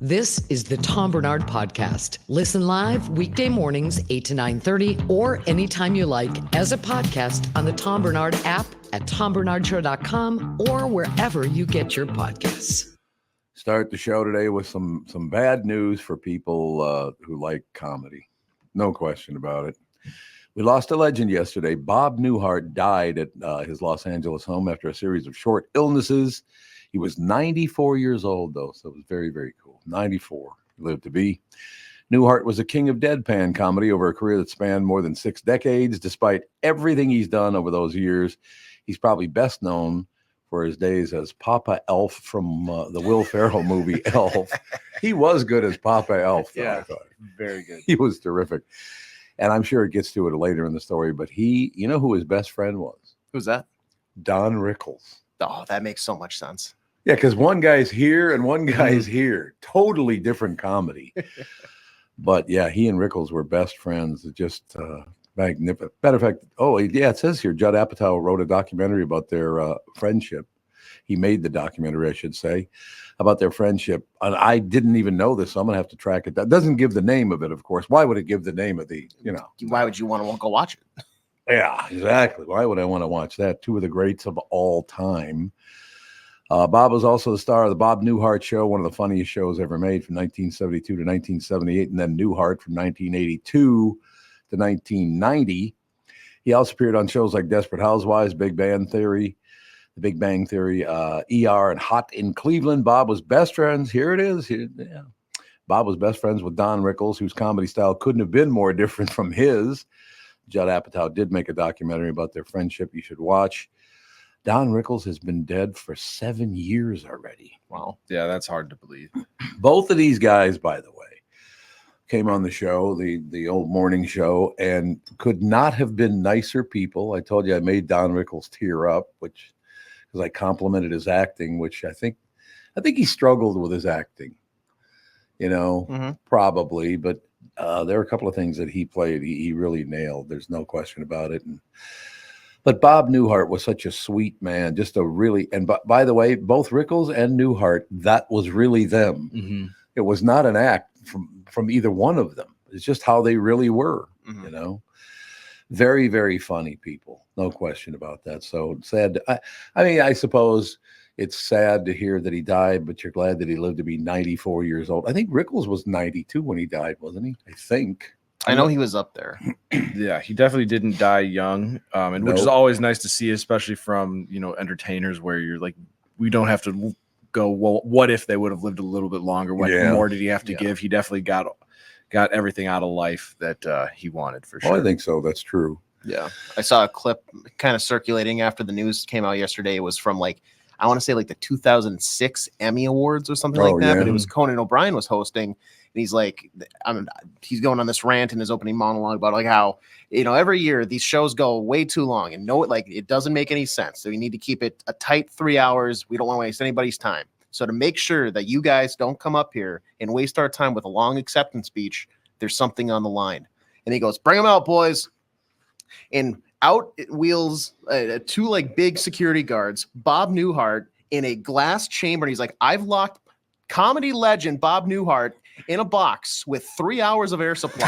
This is the Tom Barnard Podcast. Listen live weekday mornings 8 to 9:30 or anytime you like as a podcast on the Tom Barnard app at tombarnardshow.com or wherever you get your podcasts. Start the show today with some bad news for people who like comedy. No question about it. We lost a legend yesterday. Bob Newhart died at his Los Angeles home after a series of short illnesses. He was 94 years old, though, so it was very, very cool. 94, he lived to be. Newhart was a king of deadpan comedy over a career that spanned more than 6 decades. Despite everything he's done over those years, he's probably best known for his days as Papa Elf from the Will Ferrell movie Elf. He was good as Papa Elf, though, I thought. Very good. He was terrific. And I'm sure it gets to it later in the story, but you know who his best friend was? Who's that? Don Rickles. Oh, that makes so much sense. Yeah, because one guy's here and one guy's here. Totally different comedy. But yeah, he and Rickles were best friends. Just magnificent. Matter of fact, it says here Judd Apatow wrote a documentary about their friendship. He made the documentary, I should say, about their friendship. And I didn't even know this, so I'm going to have to track it. That doesn't give the name of it, of course. Why would it give the name of Why would you want to go watch it? Yeah, exactly. Why would I want to watch that? Two of the greats of all time. Bob was also the star of the Bob Newhart Show, one of the funniest shows ever made from 1972 to 1978, and then Newhart from 1982 to 1990. He also appeared on shows like Desperate Housewives, The Big Bang Theory, ER, and Hot in Cleveland. Bob was best friends. Here it is. Bob was best friends with Don Rickles, whose comedy style couldn't have been more different from his. Judd Apatow did make a documentary about their friendship you should watch. Don Rickles has been dead for 7 years already. Wow. Yeah, that's hard to believe. Both of these guys, by the way, came on the show, the old morning show, and could not have been nicer people. I told you I made Don Rickles tear up, because I complimented his acting, which I think he struggled with his acting, probably. But there are a couple of things that he played he really nailed. There's no question about it. But Bob Newhart was such a sweet man, just a really, and by the way, both Rickles and Newhart, that was really them. Mm-hmm. It was not an act from either one of them. It's just how they really were, Very, very funny people. No question about that. So sad. I suppose it's sad to hear that he died, but you're glad that he lived to be 94 years old. I think Rickles was 92 when he died, wasn't he? I think. I know he was up there. Yeah, he definitely didn't die young, which is always nice to see, especially from entertainers, where you're like, we don't have to go, well, what if they would have lived a little bit longer? What more did he have to give? He definitely got everything out of life that he wanted, for sure. Oh, I think so. That's true. Yeah, I saw a clip kind of circulating after the news came out yesterday. It was from I want to say the 2006 Emmy Awards or something like that. Yeah. But it was Conan O'Brien was hosting. And he's he's going on this rant in his opening monologue about how, every year these shows go way too long and it doesn't make any sense. So we need to keep it a tight 3 hours. We don't want to waste anybody's time. So to make sure that you guys don't come up here and waste our time with a long acceptance speech, there's something on the line. And he goes, bring them out, boys. And out wheels 2 big security guards, Bob Newhart in a glass chamber. And he's like, I've locked comedy legend Bob Newhart in a box with 3 hours of air supply.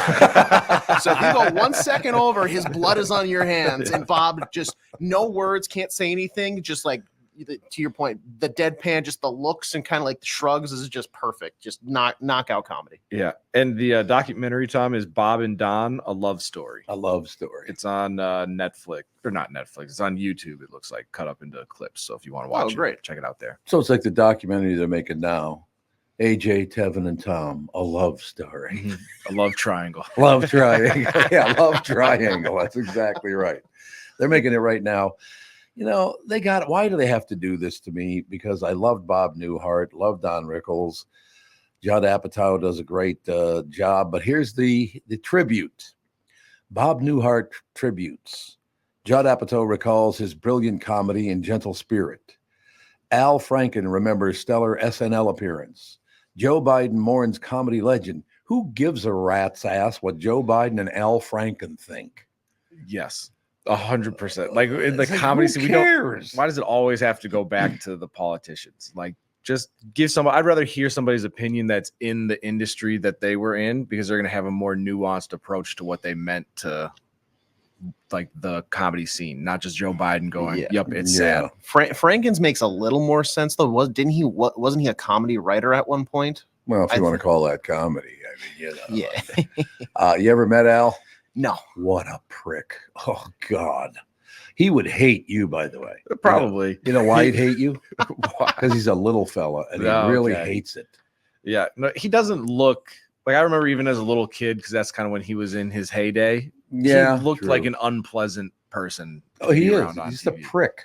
So if you go 1 second over, his blood is on your hands. And Bob just no words, can't say anything. Just to your point, the deadpan, just the looks and kind of the shrugs is just perfect. Just knockout comedy. Yeah. And the documentary, Tom, is Bob and Don, A Love Story. A Love Story. It's on Netflix, or not Netflix. It's on YouTube. It looks like, cut up into clips. So if you want to watch it, check it out there. So it's like the documentary they're making now. AJ, Tevin, and Tom, A Love Story. Mm-hmm. A love triangle. Love triangle. Yeah, love triangle. That's exactly right. They're making it right now. Why do they have to do this to me? Because I loved Bob Newhart, loved Don Rickles. Judd Apatow does a great job. But here's the tribute. Bob Newhart tributes. Judd Apatow recalls his brilliant comedy and gentle spirit. Al Franken remembers stellar SNL appearance. Joe Biden mourns comedy legend. Who gives a rat's ass what Joe Biden and Al Franken think? Yes, 100%. In the comedy scene, why does it always have to go back to the politicians? just give somebody. I'd rather hear somebody's opinion that's in the industry that they were in, because they're going to have a more nuanced approach to what they meant to, like, the comedy scene, not just Joe Biden going, "Yep, it's sad." Frankens makes a little more sense though. Wasn't he a comedy writer at one point? Well, if you want to call that comedy, I mean, Yeah. You ever met Al? No. What a prick! Oh God. He would hate you, by the way. Probably. You know why he'd hate you? Because he's a little fella and he really hates it. Yeah. No, he doesn't look like, I remember even as a little kid, because that's kind of when he was in his heyday. Yeah. He looked like an unpleasant person. Oh, he is. He's just a prick.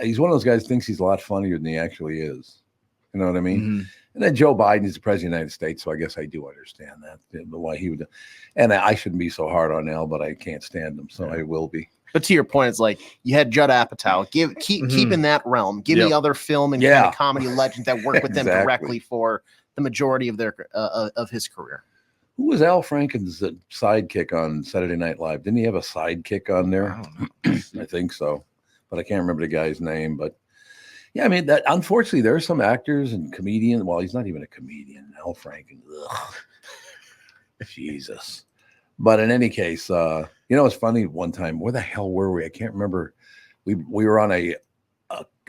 He's one of those guys who thinks he's a lot funnier than he actually is. You know what I mean? Mm-hmm. And then Joe Biden is the president of the United States, so I guess I do understand that, why he would. And I shouldn't be so hard on Al, but I can't stand him, so I will be. But to your point, it's like you had Judd Apatow. Keep in that realm. Give me other film and kind of comedy legends that work with them directly for the majority of their of his career. Who was Al Franken's sidekick on Saturday Night Live? Didn't he have a sidekick on there? I don't know. I think so, but I can't remember the guy's name. But yeah, I mean, that unfortunately there are some actors and comedians. Well, he's not even a comedian. Al Franken. Ugh. Jesus. But in any case, it's funny. One time, where the hell were we? I can't remember. We were on a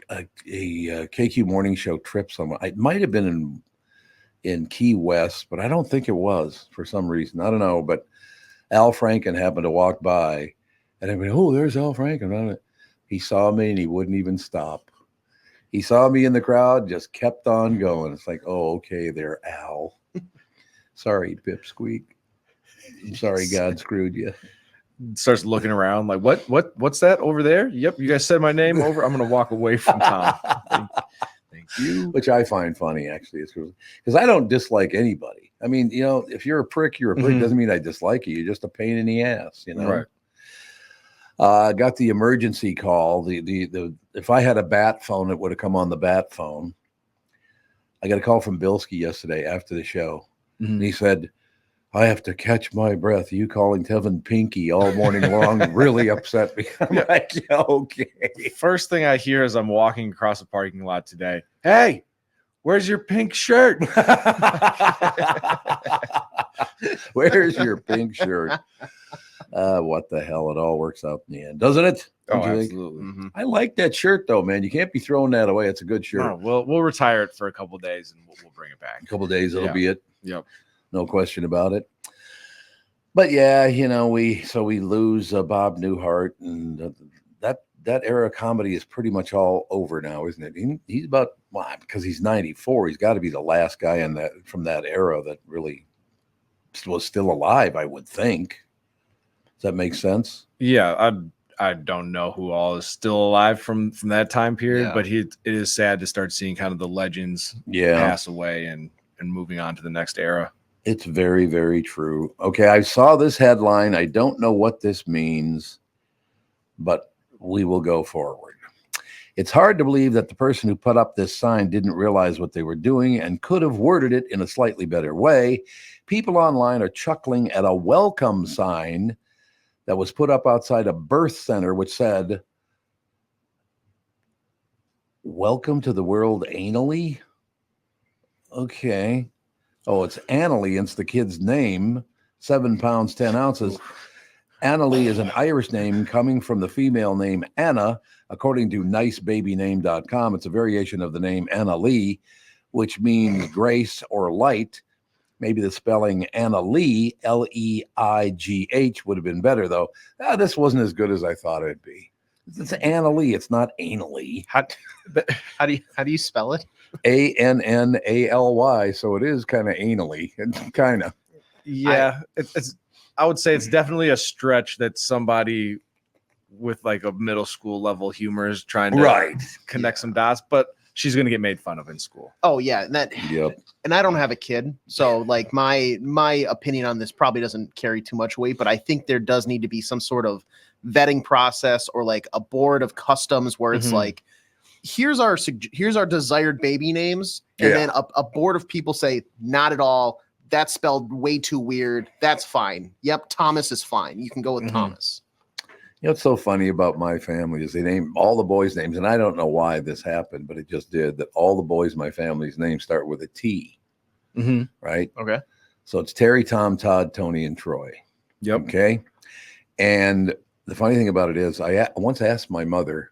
KQ morning show trip somewhere. It might have been in Key West, but I don't think it was for some reason. I don't know. But Al Franken happened to walk by, and everybody, oh, there's Al Franken. He saw me and he wouldn't even stop. He saw me in the crowd, just kept on going. It's like, oh, okay, there, Al. Sorry, Pipsqueak. I'm sorry, God screwed you. Starts looking around like, what's that over there? Yep, you guys said my name over. I'm going to walk away from Tom. Thank you. Which I find funny, actually, because I don't dislike anybody. I mean, if you're a prick, you're a prick. Doesn't mean I dislike you. You're just a pain in the ass, Right. Got the emergency call. The if I had a bat phone, it would have come on the bat phone. I got a call from Bilski yesterday after the show. And he said, I have to catch my breath. You calling Tevin Pinky all morning long really upset me. I'm like, yeah, okay. First thing I hear as I'm walking across the parking lot today, hey, where's your pink shirt? Where's your pink shirt? What the hell? It all works out in the end, doesn't it? Oh, absolutely. Mm-hmm. I like that shirt, though, man. You can't be throwing that away. It's a good shirt. No, we'll retire it for a couple of days and we'll bring it back. A couple of days, it'll be it. Yep. No question about it. But yeah, we lose Bob Newhart, and that era of comedy is pretty much all over now, isn't it? He's about, because he's 94, he's got to be the last guy from that era that really was still alive, I would think. Does that make sense? Yeah, I don't know who all is still alive from that time period, but it is sad to start seeing kind of the legends pass away and moving on to the next era. It's very, very true. Okay, I saw this headline. I don't know what this means, but we will go forward. It's hard to believe that the person who put up this sign didn't realize what they were doing and could have worded it in a slightly better way. People online are chuckling at a welcome sign that was put up outside a birth center, which said, "Welcome to the world anally." Okay. Oh, it's Annalie. It's the kid's name. 7 pounds, 10 ounces. Annalie is an Irish name coming from the female name Anna, according to nicebabyname.com. It's a variation of the name Annalie, which means grace or light. Maybe the spelling Annalie, Leigh, would have been better, though. This wasn't as good as I thought it'd be. It's Annalie. It's not anally. How do you spell it? Annally. So it is kind of anally. Kind of. Yeah, it's. I would say it's definitely a stretch that somebody with like a middle school level humor is trying to connect some dots, but she's going to get made fun of in school. Oh yeah, and I don't have a kid, so like my opinion on this probably doesn't carry too much weight, but I think there does need to be some sort of vetting process or like a board of customs where it's like, here's our desired baby names, and then a board of people say not at all. That's spelled way too weird. That's fine. Yep, Thomas is fine. You can go with Thomas. You know what's so funny about my family is they name all the boys' names, and I don't know why this happened, but it just did, that all the boys in my family's names start with a T, right? Okay. So it's Terry, Tom, Todd, Tony, and Troy. Yep. Okay. And the funny thing about it is I once asked my mother,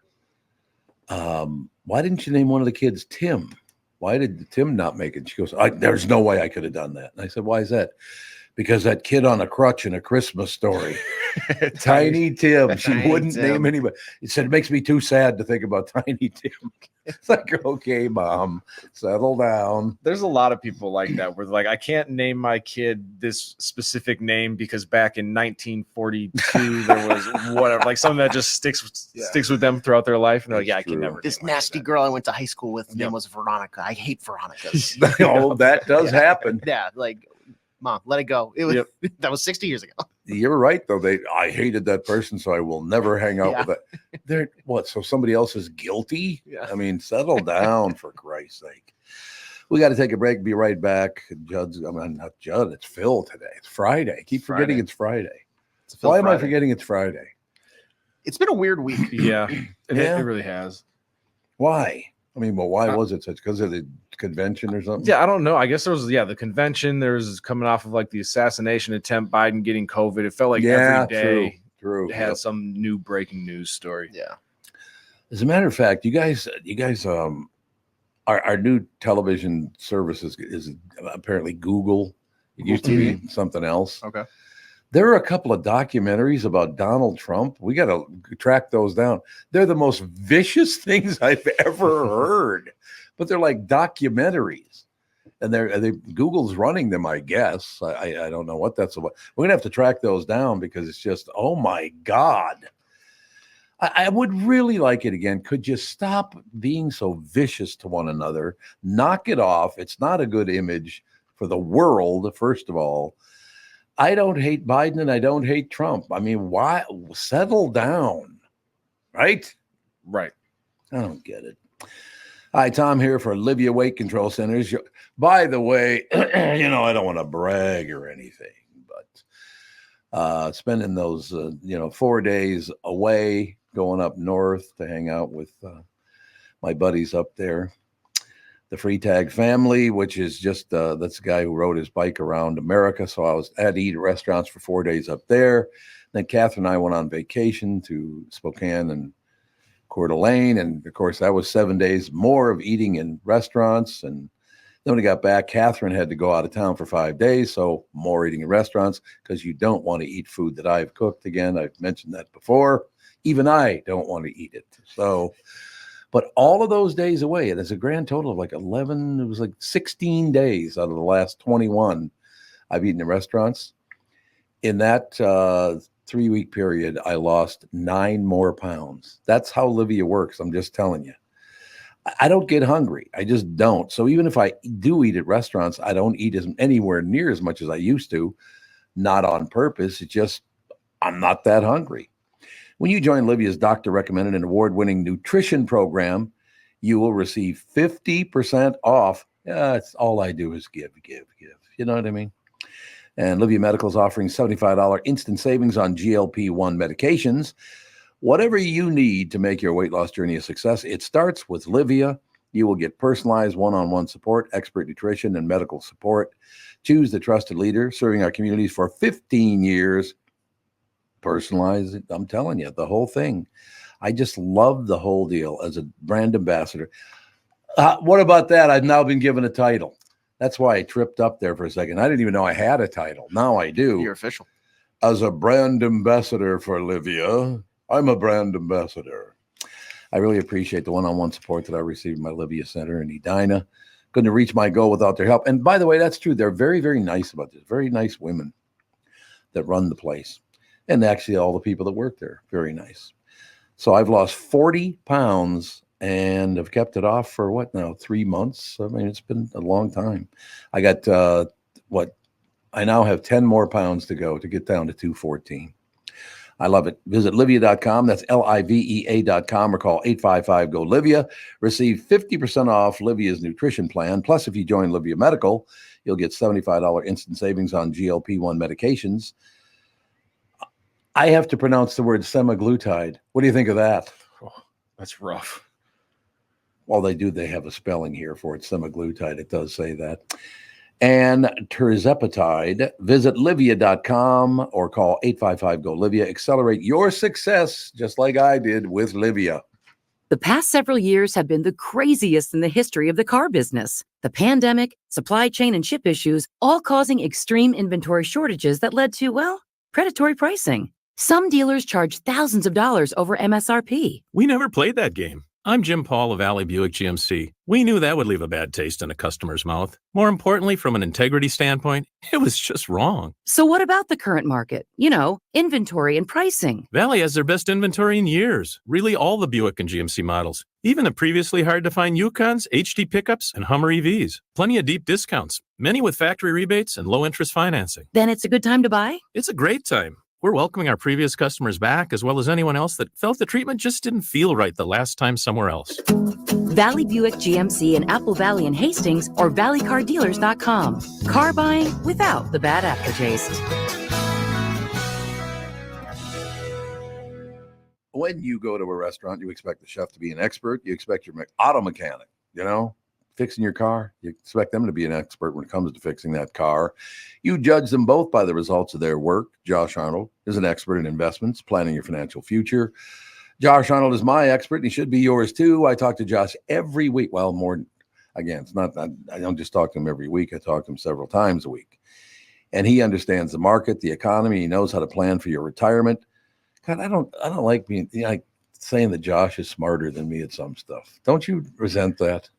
why didn't you name one of the kids Tim? Why did Tim not make it? She goes, there's no way I could have done that. And I said, why is that? Because that kid on a crutch in A Christmas Story, Tiny Tim, she wouldn't name anybody. It said, it makes me too sad to think about Tiny Tim. It's like, okay, Mom, settle down. There's a lot of people like that where they're like, I can't name my kid this specific name because back in 1942 there was whatever, like something that just sticks with them throughout their life. And they're like, yeah, I can never. This nasty girl I went to high school with, name was Veronica. I hate Veronicas. Oh, that does happen. Yeah, like, Mom, let it go. It was that was 60 years ago. You're right, though. I hated that person, so I will never hang out with that. They're what? So somebody else is guilty? Yeah. I mean, settle down for Christ's sake. We got to take a break. Be right back. Not Judd. It's Phil today. It's Friday. I keep forgetting it's Friday. Why am I forgetting it's Friday? It's been a weird week. Yeah, it really has. Why? I mean, well, why was it such? Because of the convention or something? Yeah, I don't know. I guess there was the convention. There was coming off of like the assassination attempt, Biden getting COVID. It felt like every day true. Had some new breaking news story. Yeah. As a matter of fact, you guys, our new television service is apparently Google. It used to be something else. Okay. There are a couple of documentaries about Donald Trump. We got to track those down. They're the most vicious things I've ever heard, but they're like documentaries, and Google's running them, I guess. I don't know what that's about. We're gonna have to track those down because it's just, oh my God. I would really like it again. Could you stop being so vicious to one another? Knock it off. It's not a good image for the world, first of all. I don't hate Biden and I don't hate Trump. I mean, why? Settle down, right? Right. I don't get it. Hi, Tom here for Livia Weight Control Centers. By the way, I don't want to brag or anything, but spending those, 4 days away, going up north to hang out with my buddies up there. The Free Tag family, which is just that's the guy who rode his bike around America. So I had to eat at restaurants for 4 days up there. Then Catherine and I went on vacation to Spokane and Coeur d'Alene. And of course, that was 7 days more of eating in restaurants. And then when we got back, Catherine had to go out of town for 5 days. So more eating in restaurants because you don't want to eat food that I've cooked. Again, I've mentioned that before. Even I don't want to eat it. So... But all of those days away, and there's a grand total of like 11, it was like 16 days out of the last 21 I've eaten in restaurants. In that 3-week period, I lost 9 more pounds. That's how Livia works. I'm just telling you. I don't get hungry. I just don't. So even if I do eat at restaurants, I don't eat anywhere near as much as I used to, not on purpose. It's just, I'm not that hungry. When you join Livia's doctor-recommended and award-winning nutrition program, you will receive 50% off. It's all I do is give. You know what I mean? And Livia Medical is offering $75 instant savings on GLP-1 medications. Whatever you need to make your weight loss journey a success, it starts with Livia. You will get personalized one-on-one support, expert nutrition, and medical support. Choose the trusted leader serving our communities for 15 years. Personalize it. I'm telling you, the whole thing. I just love the whole deal as a brand ambassador. What about that? I've now been given a title. That's why I tripped up there for a second. I didn't even know I had a title. Now I do. You're official. As a brand ambassador for Livia, I'm a brand ambassador. I really appreciate the one-on-one support that I received in my Livia Center in Edina. Couldn't reach my goal without their help. And by the way, that's true. They're very, very nice about this. Very nice women that run the place. And actually, all the people that work there, very nice. So I've lost 40 pounds and have kept it off for 3 months? I mean, it's been a long time. I got, I now have 10 more pounds to go to get down to 214. I love it. Visit Livia.com. That's Livea.com or call 855-GO-LIVIA. Receive 50% off Livia's nutrition plan. Plus, if you join Livia Medical, you'll get $75 instant savings on GLP-1 medications. I have to pronounce the word semaglutide. What do you think of that? Oh, that's rough. Well, they do. They have a spelling here for it, semaglutide. It does say that. And tirzepatide. Visit Livia.com or call 855-GO-LIVIA. Accelerate your success just like I did with Livia. The past several years have been the craziest in the history of the car business. The pandemic, supply chain and chip issues, all causing extreme inventory shortages that led to, well, predatory pricing. Some dealers charge thousands of dollars over MSRP. We never played that game. I'm Jim Paul of Valley Buick GMC. We knew that would leave a bad taste in a customer's mouth. More importantly, from an integrity standpoint, it was just wrong. So what about the current market? You know, inventory and pricing. Valley has their best inventory in years. Really all the Buick and GMC models. Even the previously hard-to-find Yukons, HD pickups, and Hummer EVs. Plenty of deep discounts. Many with factory rebates and low-interest financing. Then it's a good time to buy? It's a great time. We're welcoming our previous customers back, as well as anyone else that felt the treatment just didn't feel right the last time somewhere else. Valley Buick GMC in Apple Valley and Hastings or valleycardealers.com. Car buying without the bad aftertaste. When you go to a restaurant, you expect the chef to be an expert. You expect your auto mechanic, fixing your car. You expect them to be an expert when it comes to fixing that car. You judge them both by the results of their work. Josh Arnold is an expert in investments, planning your financial future. Josh Arnold is my expert, and he should be yours too. I talk to Josh every week. Well, more, again, it's not, I don't just talk to him every week. I talk to him several times a week. And he understands the market, the economy. He knows how to plan for your retirement. God, I don't like being like saying that Josh is smarter than me at some stuff. Don't you resent that?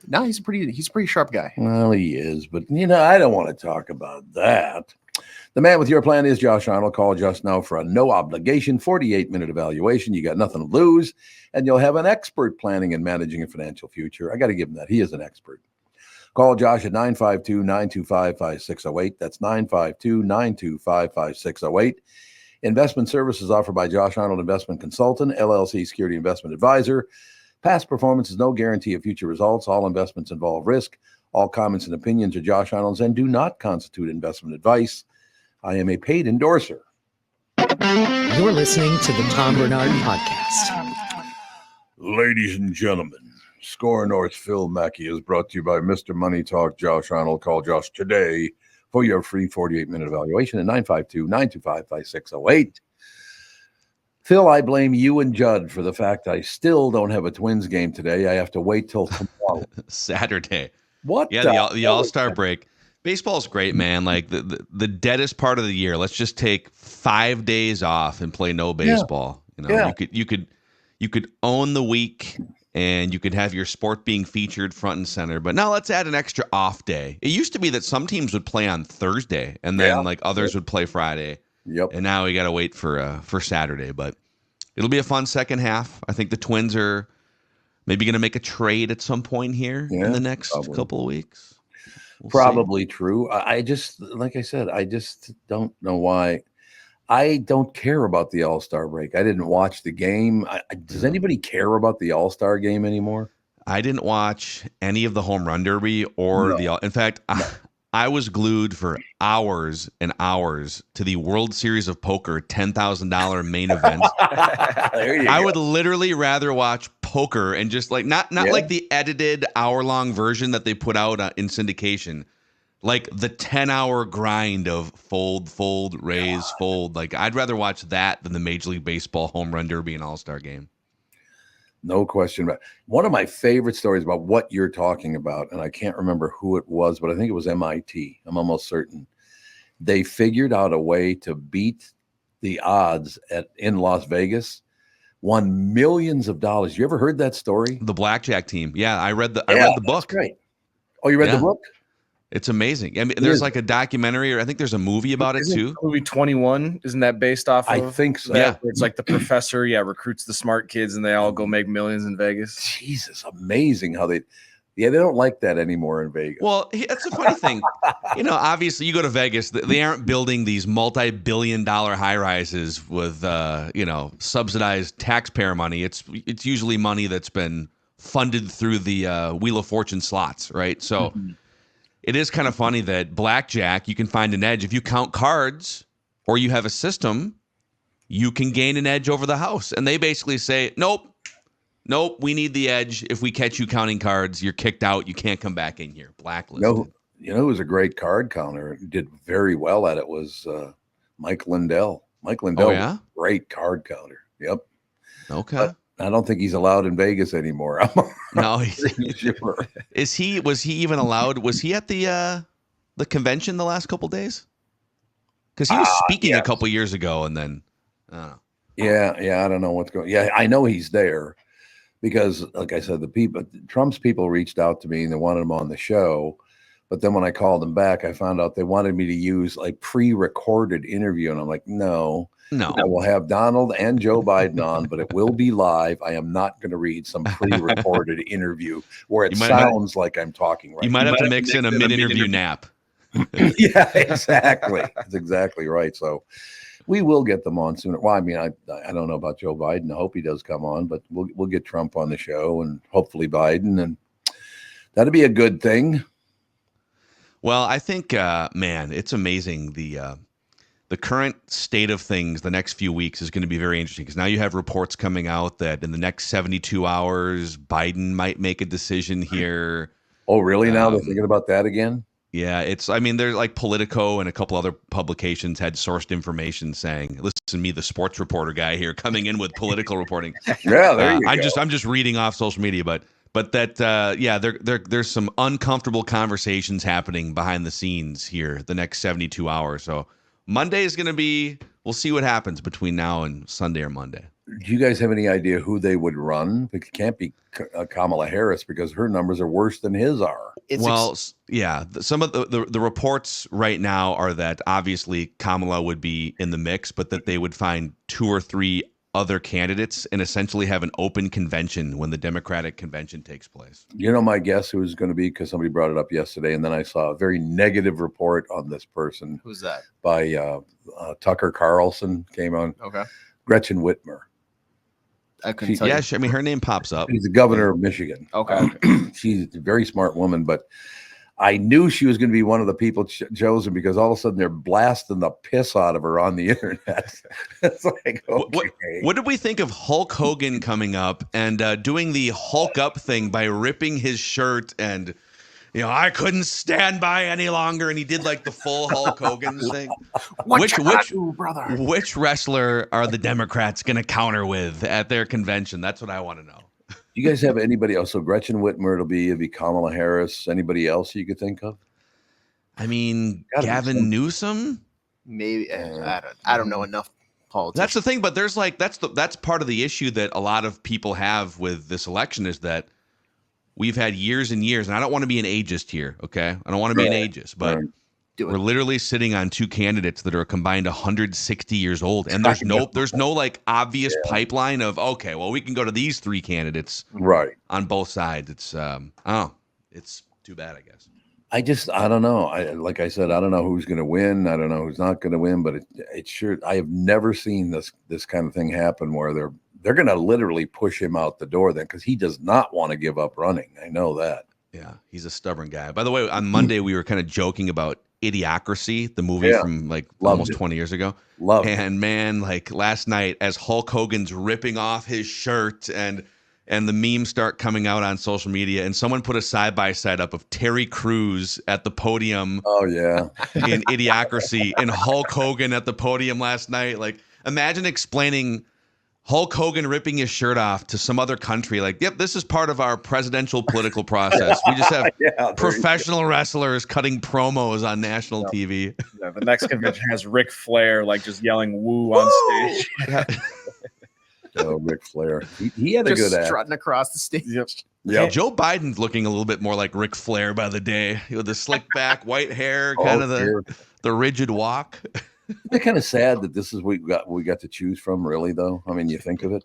No, he's a pretty sharp guy. Well, he is, but I don't want to talk about that. The man with your plan is Josh Arnold. Call just now for a no obligation 48-minute evaluation. You got nothing to lose, and you'll have an expert planning and managing a financial future. I got to give him that. He is an expert. Call Josh at 952-925-5608. That's 952-925-5608. Investment services offered by Josh Arnold Investment Consultant, LLC Security Investment Advisor. Past performance is no guarantee of future results. All investments involve risk. All comments and opinions are Josh Arnold's and do not constitute investment advice. I am a paid endorser. You're listening to the Tom Barnard Podcast. Ladies and gentlemen, SKOR North Phil Mackey is brought to you by Mr. Money Talk Josh Arnold. Call Josh today for your free 48-minute evaluation at 952-925-5608. Phil, I blame you and Judd for the fact I still don't have a Twins game today. I have to wait till tomorrow. Saturday. What? Yeah, the All-Star break. Baseball's great, man. Like the deadest part of the year. Let's just take 5 days off and play no baseball. You could own the week and you could have your sport being featured front and center. But now let's add an extra off day. It used to be that some teams would play on Thursday and then others would play Friday. Yep. And now we got to wait for Saturday, but it'll be a fun second half. I think the Twins are maybe going to make a trade at some point here in the next couple of weeks. We'll probably see. True. I just, like I said, I just don't know why. I don't care about the All-Star break. I didn't watch the game. Does anybody care about the All-Star game anymore? I didn't watch any of the Home Run Derby or in fact, I was glued for hours and hours to the World Series of Poker $10,000 main event. I would literally rather watch poker and just not like the edited hour-long version that they put out in syndication, like the 10-hour grind of fold, raise, fold. Like I'd rather watch that than the Major League Baseball Home Run Derby and All-Star game. No question about it. One of my favorite stories about what you're talking about, and I can't remember who it was, but I think it was MIT. I'm almost certain. They figured out a way to beat the odds in Las Vegas, won millions of dollars. You ever heard that story? The blackjack team. Yeah, I read the book. Great. Oh, you read the book? It's amazing. I mean, there's like a documentary, or I think there's a movie about it too. Movie 21, isn't that based off of? I think so. Yeah, it's like the professor, recruits the smart kids, and they all go make millions in Vegas. Jesus, amazing how they don't like that anymore in Vegas. Well, that's a funny thing. Obviously, you go to Vegas, they aren't building these multi-billion-dollar high-rises with subsidized taxpayer money. It's usually money that's been funded through the Wheel of Fortune slots, right? So. It is kind of funny that blackjack, you can find an edge. If you count cards, or you have a system, you can gain an edge over the House. And they basically say, nope, we need the edge. If we catch you counting cards, you're kicked out. You can't come back in here. Blacklisted. You know who was a great card counter, did very well at it, was Mike Lindell. Mike Lindell was a great card counter. Yep. Okay. But I don't think he's allowed in Vegas anymore. No, sure. Was he even allowed? Was he at the convention the last couple days? Because he was speaking a couple years ago, and then I don't know. Yeah, I don't know what's going. Yeah, I know he's there because, like I said, Trump's people reached out to me and they wanted him on the show. But then when I called them back, I found out they wanted me to use like pre-recorded interview, and I'm like, no. I will have Donald and Joe Biden on, but it will be live. I am not going to read some pre-recorded interview where it sounds like I'm talking right. You might have to mix in a mid-interview nap. Yeah, exactly. That's exactly right. So we will get them on sooner. Well, I mean, I don't know about Joe Biden. I hope he does come on, but we'll get Trump on the show and hopefully Biden, and that'll be a good thing. Well, I think, man, it's amazing. The current state of things the next few weeks is going to be very interesting because now you have reports coming out that in the next 72 hours, Biden might make a decision here. Oh, really? Now they're thinking about that again? Yeah, there's like Politico and a couple other publications had sourced information saying, listen, me, the sports reporter guy here coming in with political reporting. Yeah, there you go. I'm just reading off social media, but that, there's some uncomfortable conversations happening behind the scenes here the next 72 hours. So Monday is going to be, we'll see what happens between now and Sunday or Monday. Do you guys have any idea who they would run? It can't be Kamala Harris because her numbers are worse than his are. Some of the reports right now are that obviously Kamala would be in the mix, but that they would find 2 or 3 other candidates and essentially have an open convention when the Democratic convention takes place. You know, my guess who is going to be, because somebody brought it up yesterday, and then I saw a very negative report on this person. Who's that? By Tucker Carlson came on. Okay. Gretchen Whitmer. I couldn't tell you. I mean, her name pops up. She's the governor of Michigan. Okay. She's a very smart woman, but I knew she was going to be one of the people chosen because all of a sudden they're blasting the piss out of her on the internet. It's like, okay. What did we think of Hulk Hogan coming up and doing the Hulk up thing by ripping his shirt and, I couldn't stand by any longer, and he did like the full Hulk Hogan thing. Which wrestler are the Democrats going to counter with at their convention? That's what I want to know. You guys have anybody else? So Gretchen Whitmer, it'll be Kamala Harris. Anybody else you could think of? I mean, Gavin Newsom? Maybe. I don't know enough politics. That's the thing, but there's that's part of the issue that a lot of people have with this election is that we've had years and years, and I don't want to be an ageist here, okay? I don't want to be an ageist, but we're literally sitting on 2 candidates that are combined 160 years old, and there's no like obvious pipeline of, okay, well, we can go to these 3 candidates on both sides. It's it's too bad, I guess. I don't know. Like I said, I don't know who's going to win. I don't know who's not going to win, but it's sure. I have never seen this kind of thing happen where they're going to literally push him out the door then because he does not want to give up running. I know that. Yeah, he's a stubborn guy. By the way, on Monday we were kind of joking about Idiocracy, the movie from like almost 20 years ago. And man, like last night as Hulk Hogan's ripping off his shirt and the memes start coming out on social media, and someone put a side-by-side up of Terry Crews at the podium. Oh yeah. In Idiocracy and Hulk Hogan at the podium last night. Like imagine explaining Hulk Hogan ripping his shirt off to some other country. Like, yep, this is part of our presidential political process. We just have professional wrestlers cutting promos on national TV. Yeah, the next convention has Ric Flair, like just yelling woo on stage. Oh, Ric Flair. He had a good act. Strutting across the stage. Yep. Yeah, Joe Biden's looking a little bit more like Ric Flair by the day. With the slick back, white hair, kind of the rigid walk. Isn't it kind of sad that this is what we got to choose from, really, though? I mean, you think of it.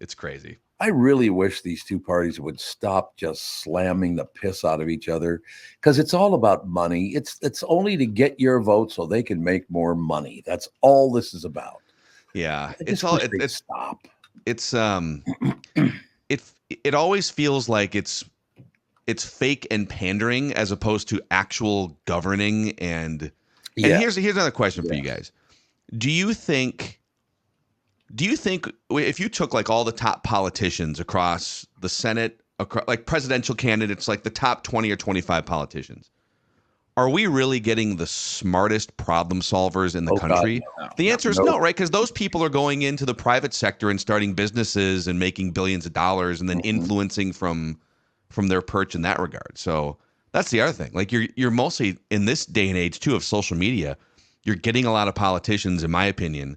It's crazy. I really wish these 2 parties would stop just slamming the piss out of each other because it's all about money. It's only to get your vote so they can make more money. That's all this is about. Yeah, stop. It's it always feels like it's fake and pandering as opposed to actual governing and And here's another question for you guys. Do you think if you took like all the top politicians across the Senate, like presidential candidates, like the top 20 or 25 politicians, are we really getting the smartest problem solvers in the country? God, no. The answer is no, right? Because those people are going into the private sector and starting businesses and making billions of dollars and then influencing from their perch in that regard. So that's the other thing. Like you're mostly in this day and age too of social media, you're getting a lot of politicians, in my opinion,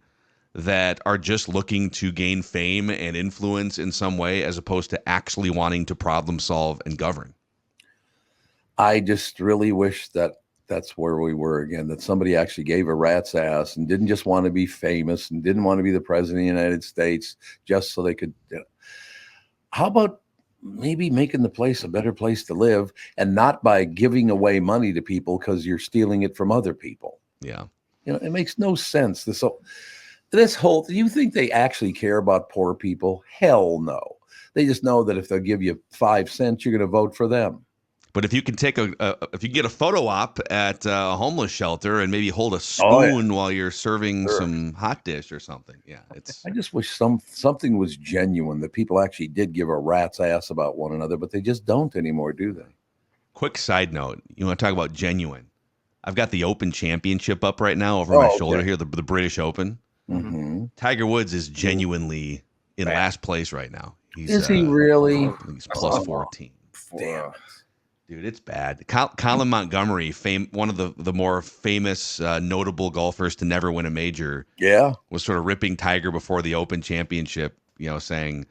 that are just looking to gain fame and influence in some way as opposed to actually wanting to problem solve and govern. I just really wish that that's where we were again, that somebody actually gave a rat's ass and didn't just want to be famous and didn't want to be the president of the United States just so they could. How about maybe making the place a better place to live and not by giving away money to people because you're stealing it from other people? Yeah. It makes no sense. This whole, do you think they actually care about poor people? Hell no. They just know that if they'll give you 5 cents, you're going to vote for them. But if you can take if you get a photo op at a homeless shelter and maybe hold a spoon while you're serving some hot dish or something, I just wish something was genuine, that people actually did give a rat's ass about one another, but they just don't anymore, do they? Quick side note: you want to talk about genuine? I've got the Open Championship up right now over my shoulder here, the British Open. Mm-hmm. Tiger Woods is genuinely in last place right now. Is he really? I think he's plus 14. Damn. Dude, it's bad. Colin Montgomery, one of the more famous, notable golfers to never win a major, was sort of ripping Tiger before the Open Championship, saying,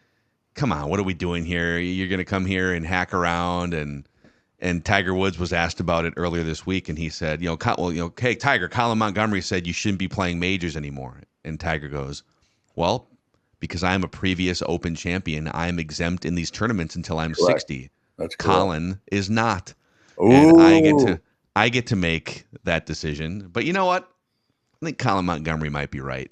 come on, what are we doing here? You're going to come here and hack around. And Tiger Woods was asked about it earlier this week, and he said, hey, Tiger, Colin Montgomery said you shouldn't be playing majors anymore. And Tiger goes, well, because I'm a previous Open champion, I'm exempt in these tournaments until I'm 60. That's Colin is not. Ooh. And I get to make that decision. But you know what? I think Colin Montgomery might be right.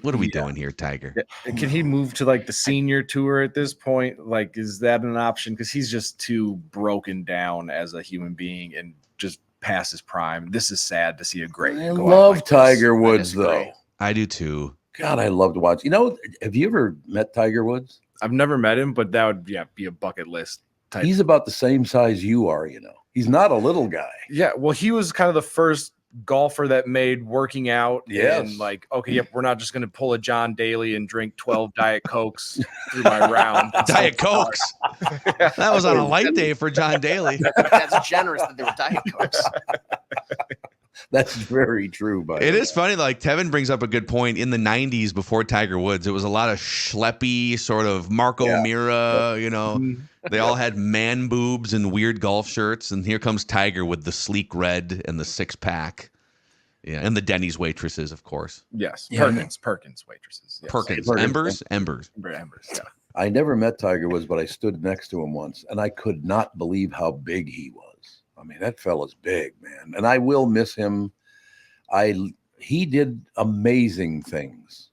What are we doing here, Tiger? Yeah. Can he move to like the senior tour at this point? Like, is that an option? Because he's just too broken down as a human being and just past his prime. This is sad to see a great. I love Tiger Woods, though. I do too. God, I love to watch. Have you ever met Tiger Woods? I've never met him, but that would be a bucket list. He's about the same size you are, He's not a little guy. Yeah, well, he was kind of the first golfer that made working out and like, okay, we're not just going to pull a John Daly and drink 12 Diet Cokes through my round. Diet Cokes? That was on a light day for John Daly. That's generous that they were Diet Cokes. That's very true, buddy. It is funny, like Tevin brings up a good point. In the 90s, before Tiger Woods, it was a lot of schleppy sort of Marco Mira, They all had man boobs and weird golf shirts, and here comes Tiger with the sleek red and the 6-pack. Yeah, and the Denny's waitresses, of course. Yes, Perkins waitresses. Yes. Perkins. Embers. Yeah. I never met Tiger Woods, but I stood next to him once, and I could not believe how big he was. I mean, that fella's big, man. And I will miss him. He did amazing things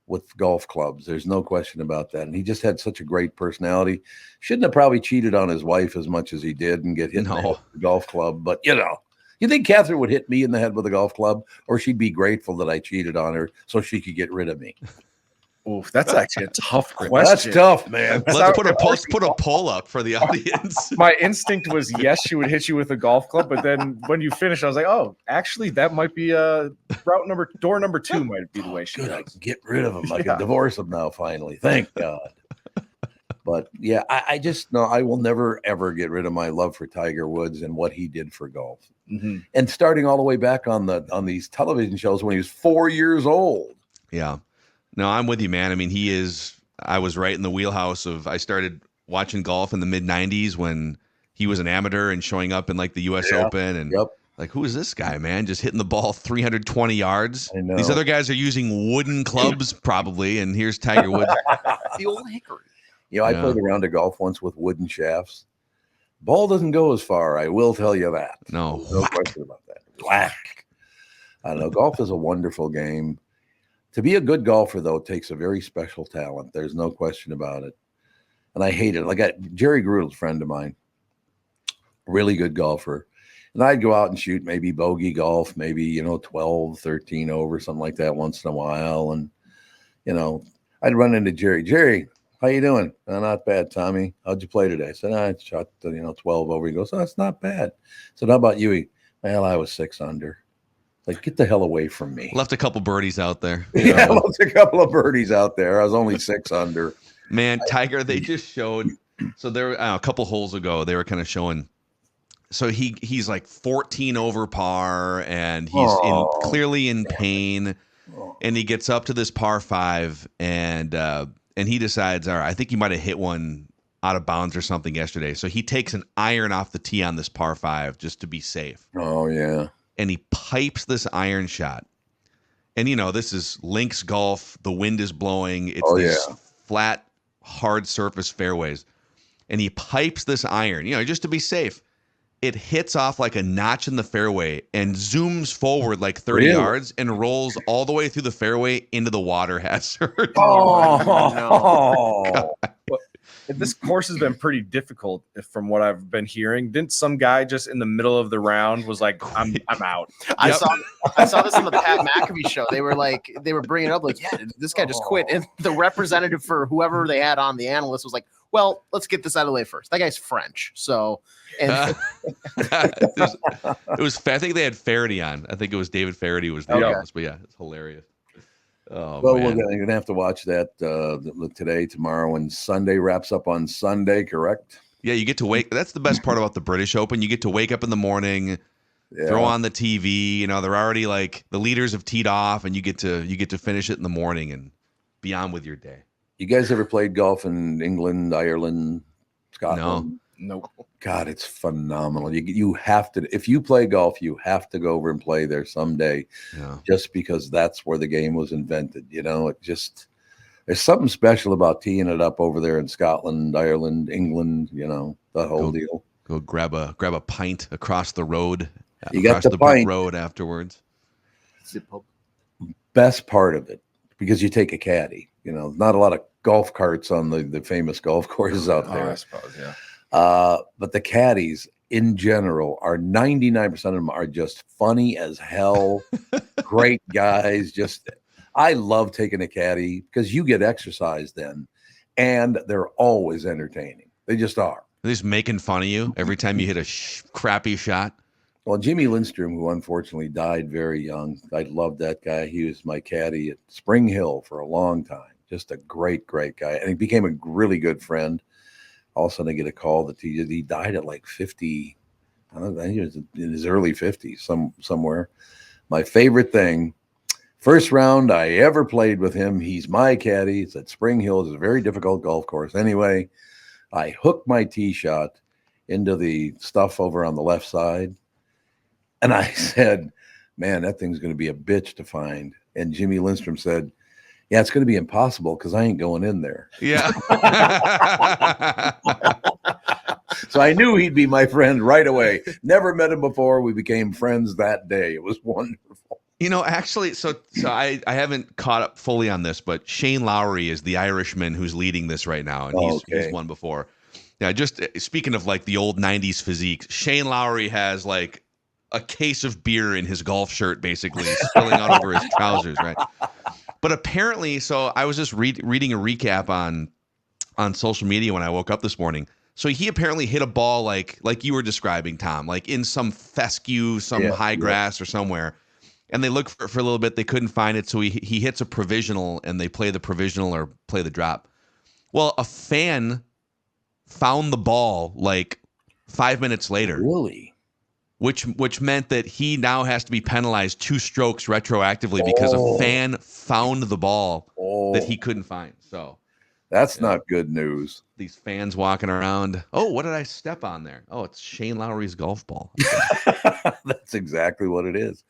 with golf clubs. There's no question about that. And he just had such a great personality. Shouldn't have probably cheated on his wife as much as he did and get hit in the head with the golf club. But, you think Catherine would hit me in the head with a golf club, or she'd be grateful that I cheated on her so she could get rid of me? Oof, that's actually a tough question. That's tough, man. Let's put a poll up for the audience. My instinct was yes, she would hit you with a golf club, but then when you finished, I was like, oh, actually, that might be door number 2 might be the way she does. I can get rid of him. I can divorce him now, finally. Thank God. But yeah, I just know I will never ever get rid of my love for Tiger Woods and what he did for golf. Mm-hmm. And starting all the way back on these television shows when he was 4 years old. Yeah. No, I'm with you, man. I mean, I was right in the wheelhouse I started watching golf in the mid 90s when he was an amateur and showing up in like the US Open. And like, who is this guy, man? Just hitting the ball 320 yards. I know. These other guys are using wooden clubs probably. And here's Tiger Woods. The old hickory. I played a round of golf once with wooden shafts. Ball doesn't go as far. I will tell you that. No question about that. Whack. I don't know. Golf is a wonderful game. To be a good golfer, though, takes a very special talent. There's no question about it. And I hate it. Like Jerry Grudel's a friend of mine, really good golfer. And I'd go out and shoot maybe bogey golf, maybe, 12, 13 over, something like that once in a while. And, I'd run into Jerry. Jerry, how you doing? Not bad, Tommy. How'd you play today? I said, I shot, 12 over. He goes, oh, that's not bad. I said, how about you? Well, I was 6 under. Like, get the hell away from me. Left a couple birdies out there. Yeah, left a couple of birdies out there. I was only 6 under. Man, Tiger, they just showed. So there a couple holes ago, they were kind of showing. So he's like 14 over par, and he's clearly in pain. And he gets up to this par 5, and he decides, all right, I think he might have hit one out of bounds or something yesterday. So he takes an iron off the tee on this par 5 just to be safe. Oh, yeah. And he pipes this iron shot. And, this is links golf. The wind is blowing. It's these flat, hard surface fairways. And he pipes this iron, just to be safe. It hits off like a notch in the fairway and zooms forward like 30 yards and rolls all the way through the fairway into the water hazard. Oh, no. This course has been pretty difficult from what I've been hearing. Didn't some guy just in the middle of the round was like, I'm out. I saw this on the Pat McAfee show. They were bringing it up like, yeah, this guy just quit. And the representative for whoever they had on, the analyst, was like, well, let's get this out of the way first. That guy's French. So, and it was, I think they had Faraday on. I think it was David Faraday was the analyst, but yeah, it's hilarious. Oh, well, man. we're going to have to watch that today, tomorrow, and Sunday. Wraps up on Sunday, correct? Yeah, you get to wake. That's the best part about the British Open. You get to wake up in the morning, throw on the TV. They're already like the leaders have teed off, and you get to finish it in the morning and be on with your day. You guys ever played golf in England, Ireland, Scotland? No. God, it's phenomenal. You have to, if you play golf, you have to go over and play there someday, just because that's where the game was invented. There's something special about teeing it up over there in Scotland, Ireland, England. The whole deal. Go grab a pint across the road. You got the pint road afterwards. Best part of it, because you take a caddy. Not a lot of golf carts on the famous golf courses out there. I suppose, yeah. But the caddies in general are 99% of them are just funny as hell. Great guys. I love taking a caddy because you get exercise then, and they're always entertaining. They just are. They're just making fun of you every time you hit a crappy shot. Well, Jimmy Lindstrom, who unfortunately died very young, I loved that guy. He was my caddy at Spring Hill for a long time. Just a great, great guy. And he became a really good friend. All of a sudden I get a call that he died at like 50. I don't know, he was in his early 50s somewhere. My favorite thing, first round I ever played with him, he's my caddy. It's at Spring Hill. It's a very difficult golf course. Anyway, I hooked my tee shot into the stuff over on the left side. And I said, man, that thing's going to be a bitch to find. And Jimmy Lindstrom said, yeah, it's going to be impossible because I ain't going in there. Yeah. So I knew he'd be my friend right away. Never met him before. We became friends that day. It was wonderful. Actually, so I haven't caught up fully on this, but Shane Lowry is the Irishman who's leading this right now, and he's won before. Yeah, just speaking of like the old 90s physique, Shane Lowry has like a case of beer in his golf shirt, basically spilling out over his trousers, right? But apparently, so I was just reading a recap on social media when I woke up this morning. So he apparently hit a ball like you were describing, Tom, like in some fescue, some high grass or somewhere. And they looked for a little bit. They couldn't find it. So he hits a provisional, and they play the provisional or play the drop. Well, a fan found the ball like 5 minutes later. Really? Which meant that he now has to be penalized 2 strokes retroactively because a fan found the ball that he couldn't find. So that's not good news. These fans walking around. Oh, what did I step on there? Oh, it's Shane Lowry's golf ball. That's exactly what it is.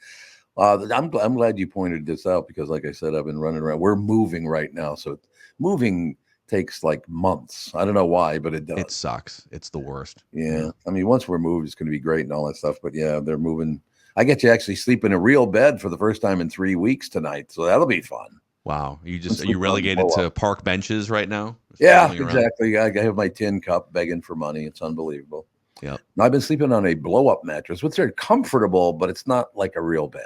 I'm glad you pointed this out because, like I said, I've been running around. We're moving right now, so moving takes like months. I don't know why, but it does. It sucks. It's the worst. Yeah. I mean, once we're moved, it's going to be great and all that stuff. But yeah, they're moving. I get to actually sleep in a real bed for the first time in 3 weeks tonight. So that'll be fun. Wow. Are you relegated to park benches right now? Yeah, exactly. I have my tin cup begging for money. It's unbelievable. Yep. Now, I've been sleeping on a blow-up mattress, which are comfortable, but it's not like a real bed.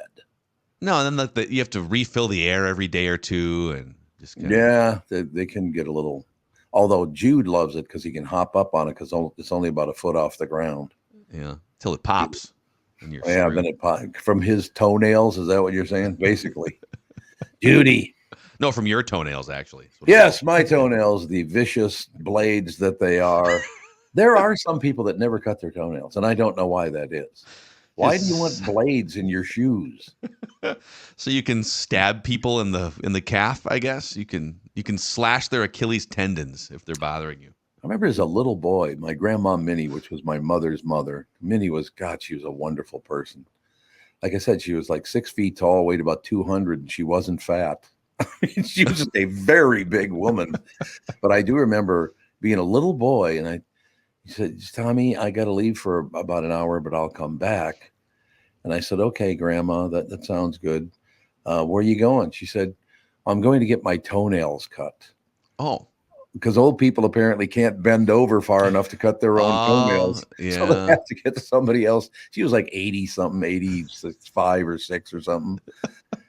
No, and then you have to refill the air every day or two, and just they can get a little. Although Jude loves it because he can hop up on it because it's only about a foot off the ground. Yeah, till it pops. And you're then it from his toenails. Is that what you're saying? Basically, Judy. No, from your toenails, actually. Yes, my toenails, the vicious blades that they are. There are some people that never cut their toenails, and I don't know why that is. Why do you want blades in your shoes? So you can stab people in the calf, I guess. You can slash their Achilles tendons if they're bothering you. I remember as a little boy, my grandma Minnie, which was my mother's mother. Minnie was, God, she was a wonderful person. Like I said, she was like 6 feet tall, weighed about 200, and she wasn't fat. She was just a very big woman. But I do remember being a little boy, and he said, Tommy, I got to leave for about an hour, but I'll come back. And I said, okay, Grandma, that sounds good. Where are you going? She said, I'm going to get my toenails cut. Oh. Because old people apparently can't bend over far enough to cut their own toenails. Yeah. So they have to get to somebody else. She was like 80-something, 85 or 6 or something.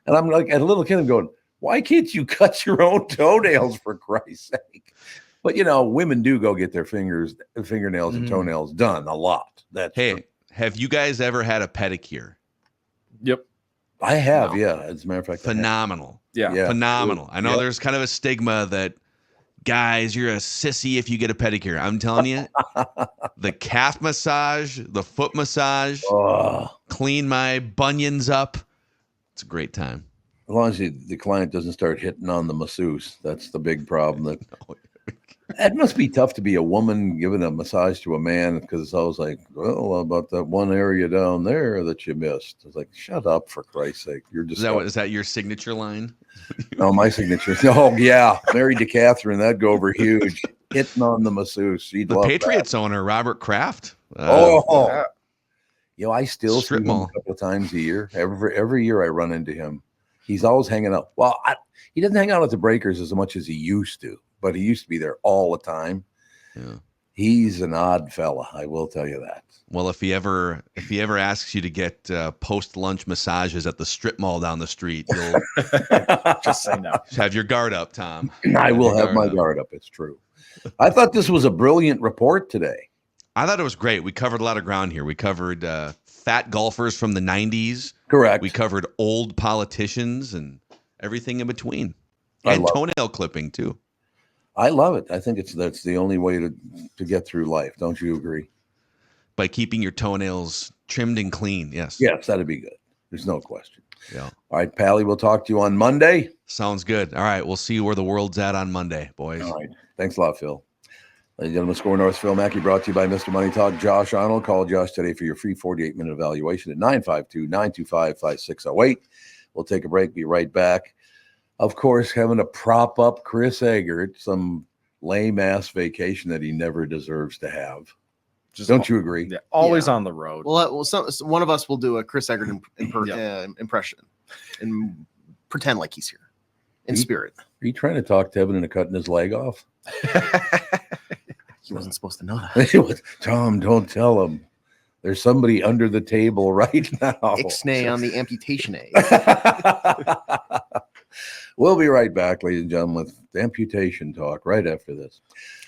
And I'm like, as a little kid, I'm going, why can't you cut your own toenails, for Christ's sake? But, women do go get their fingernails and toenails done a lot. True. Have you guys ever had a pedicure? Yep. I have, yeah. As a matter of fact. Phenomenal. Yeah. Phenomenal. True. I know there's kind of a stigma that, guys, you're a sissy if you get a pedicure. I'm telling you, the calf massage, the foot massage, clean my bunions up. It's a great time. As long as the client doesn't start hitting on the masseuse. That's the big problem. It must be tough to be a woman giving a massage to a man, because it's always like, well, about that one area down there that you missed. It's like, shut up, for Christ's sake. You're just is that your signature line? No, my signature. Oh, yeah. Married to Catherine, that'd go over huge. Hitting on the masseuse. The Patriots owner, Robert Kraft. I still see Strip him mall. a couple of times a year. Every year I run into him. He's always hanging out. Well, he doesn't hang out at the Breakers as much as he used to, but he used to be there all the time. Yeah. He's an odd fella, I will tell you that. Well, if he ever asks you to get post-lunch massages at the strip mall down the street, you'll Just say no. have your guard up, Tom. I will have my guard up. It's true. I thought this was a brilliant report today. I thought it was great. We covered a lot of ground here. We covered fat golfers from the 90s. Correct. We covered old politicians and everything in between. And toenail clipping, too. I love it. I think that's the only way to get through life. Don't you agree? By keeping your toenails trimmed and clean, yes. Yes, that'd be good. There's no question. Yeah. All right, Pally, we'll talk to you on Monday. Sounds good. All right, we'll see where the world's at on Monday, boys. All right. Thanks a lot, Phil. Ladies and gentlemen, SKOR North Phil Mackey, brought to you by Mr. Money Talk. Josh Arnold. Call Josh today for your free 48-minute evaluation at 952-925-5608. We'll take a break. Be right back. Of course, having to prop up Chris Eggert, some lame-ass vacation that he never deserves to have. Don't you agree? Yeah, always on the road. Well, one of us will do a Chris Eggert impression and pretend like he's here in spirit. Are you trying to talk Tevin into cutting his leg off? He wasn't supposed to know that. Tom, don't tell him. There's somebody under the table right now. Ixnay on the amputation aid. We'll be right back, ladies and gentlemen, with amputation talk right after this.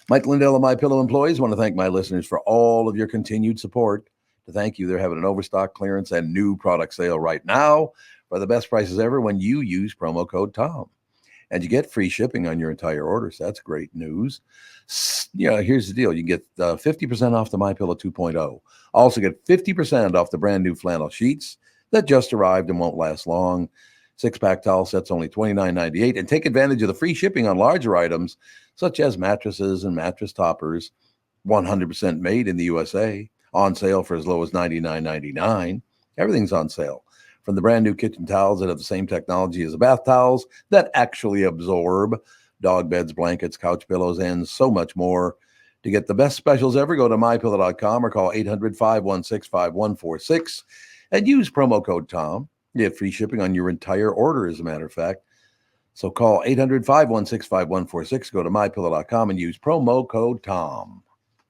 Mike Lindell and MyPillow employees want to thank my listeners for all of your continued support. To thank you, they're having an overstock clearance and new product sale right now for the best prices ever when you use promo code TOM. And you get free shipping on your entire order, so that's great news. Here's the deal. You get 50% off the MyPillow 2.0. Also get 50% off the brand new flannel sheets that just arrived and won't last long. 6-pack towel sets only $29.98. And take advantage of the free shipping on larger items, such as mattresses and mattress toppers, 100% made in the USA, on sale for as low as $99.99. Everything's on sale. From the brand new kitchen towels that have the same technology as the bath towels that actually absorb, dog beds, blankets, couch pillows, and so much more. To get the best specials ever, go to mypillow.com or call 800-516-5146 and use promo code TOM. You get free shipping on your entire order, as a matter of fact. So call 800-516-5146, go to mypillow.com and use promo code TOM.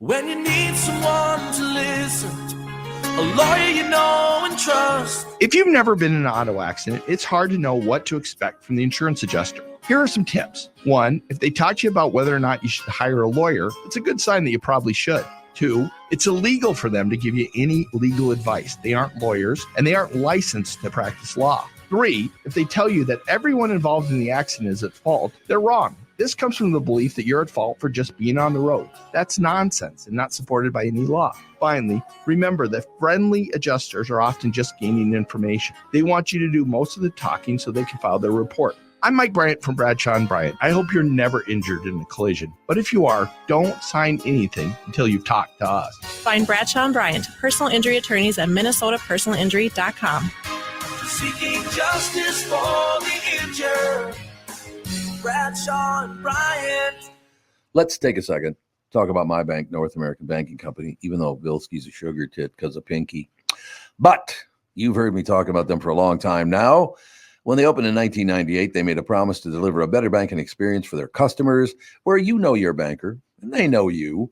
When you need someone to listen, a lawyer you know and trust. If you've never been in an auto accident, it's hard to know what to expect from the insurance adjuster. Here are some tips. 1, if they talk to you about whether or not you should hire a lawyer, it's a good sign that you probably should. 2, it's illegal for them to give you any legal advice. They aren't lawyers and they aren't licensed to practice law. 3, if they tell you that everyone involved in the accident is at fault, they're wrong. This comes from the belief that you're at fault for just being on the road. That's nonsense and not supported by any law. Finally, remember that friendly adjusters are often just gaining information. They want you to do most of the talking so they can file their report. I'm Mike Bryant from Bradshaw & Bryant. I hope you're never injured in a collision. But if you are, don't sign anything until you talk to us. Find Bradshaw & Bryant, personal injury attorneys at minnesotapersonalinjury.com. Seeking justice for the injured. Bradshaw & Bryant. Let's take a second, talk about my bank, North American Banking Company, even though Bilski's a sugar tit because of Pinky. But you've heard me talk about them for a long time now. When they opened in 1998, they made a promise to deliver a better banking experience for their customers, where you know your banker and they know you.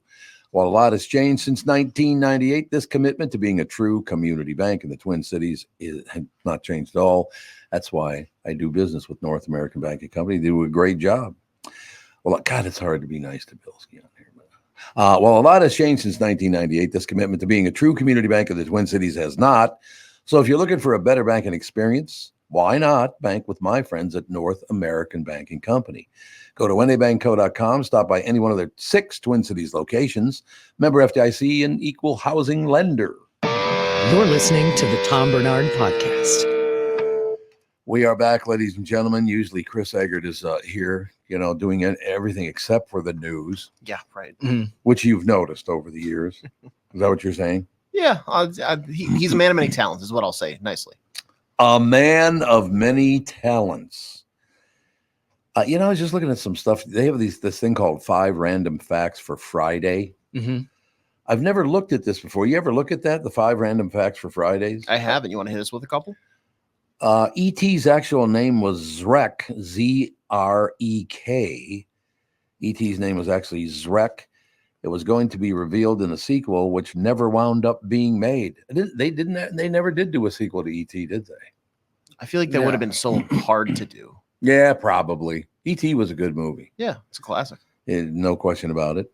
While a lot has changed since 1998, this commitment to being a true community bank in the Twin Cities has not changed at all. That's why I do business with North American Banking Company. They do a great job. Well, God, it's hard to be nice to Bilski on here. While a lot has changed since 1998, this commitment to being a true community bank of the Twin Cities has not. So if you're looking for a better banking experience, why not bank with my friends at North American Banking Company? Go to wendybankco.com, stop by any one of their 6 Twin Cities locations, member FDIC, and equal housing lender. You're listening to the Tom Barnard Podcast. We are back, ladies and gentlemen. Usually Chris Eggert is here, doing everything except for the news. Yeah, right. Which you've noticed over the years. Is that what you're saying? Yeah, he's a man of many talents, is what I'll say nicely. A man of many talents. I was just looking at some stuff. They have this thing called 5 Random Facts for Friday. Mm-hmm. I've never looked at this before. You ever look at that, the 5 Random Facts for Fridays? I haven't. You want to hit us with a couple? E.T.'s actual name was Zrek, Z-R-E-K. E.T.'s name was actually Zrek. It was going to be revealed in a sequel, which never wound up being made. They never did do a sequel to E.T., did they? I feel like that would have been so hard to do. Yeah, probably. E.T. was a good movie. Yeah, it's a classic. No question about it.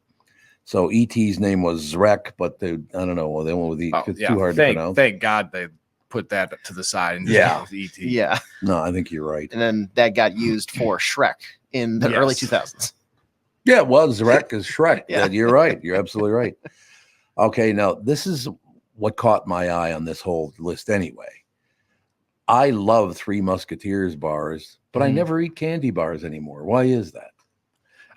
So E.T.'s name was Zrek, but I don't know. Well, they went with it's too hard to pronounce. Thank God they put that to the side and just went with E.T. Yeah. No, I think you're right. And then that got used for Shrek in the early 2000s. Yeah, well, Zrek is Shrek. Yeah. You're right. You're absolutely right. Okay, now this is what caught my eye on this whole list anyway. I love Three Musketeers bars, but I never eat candy bars anymore. Why is that?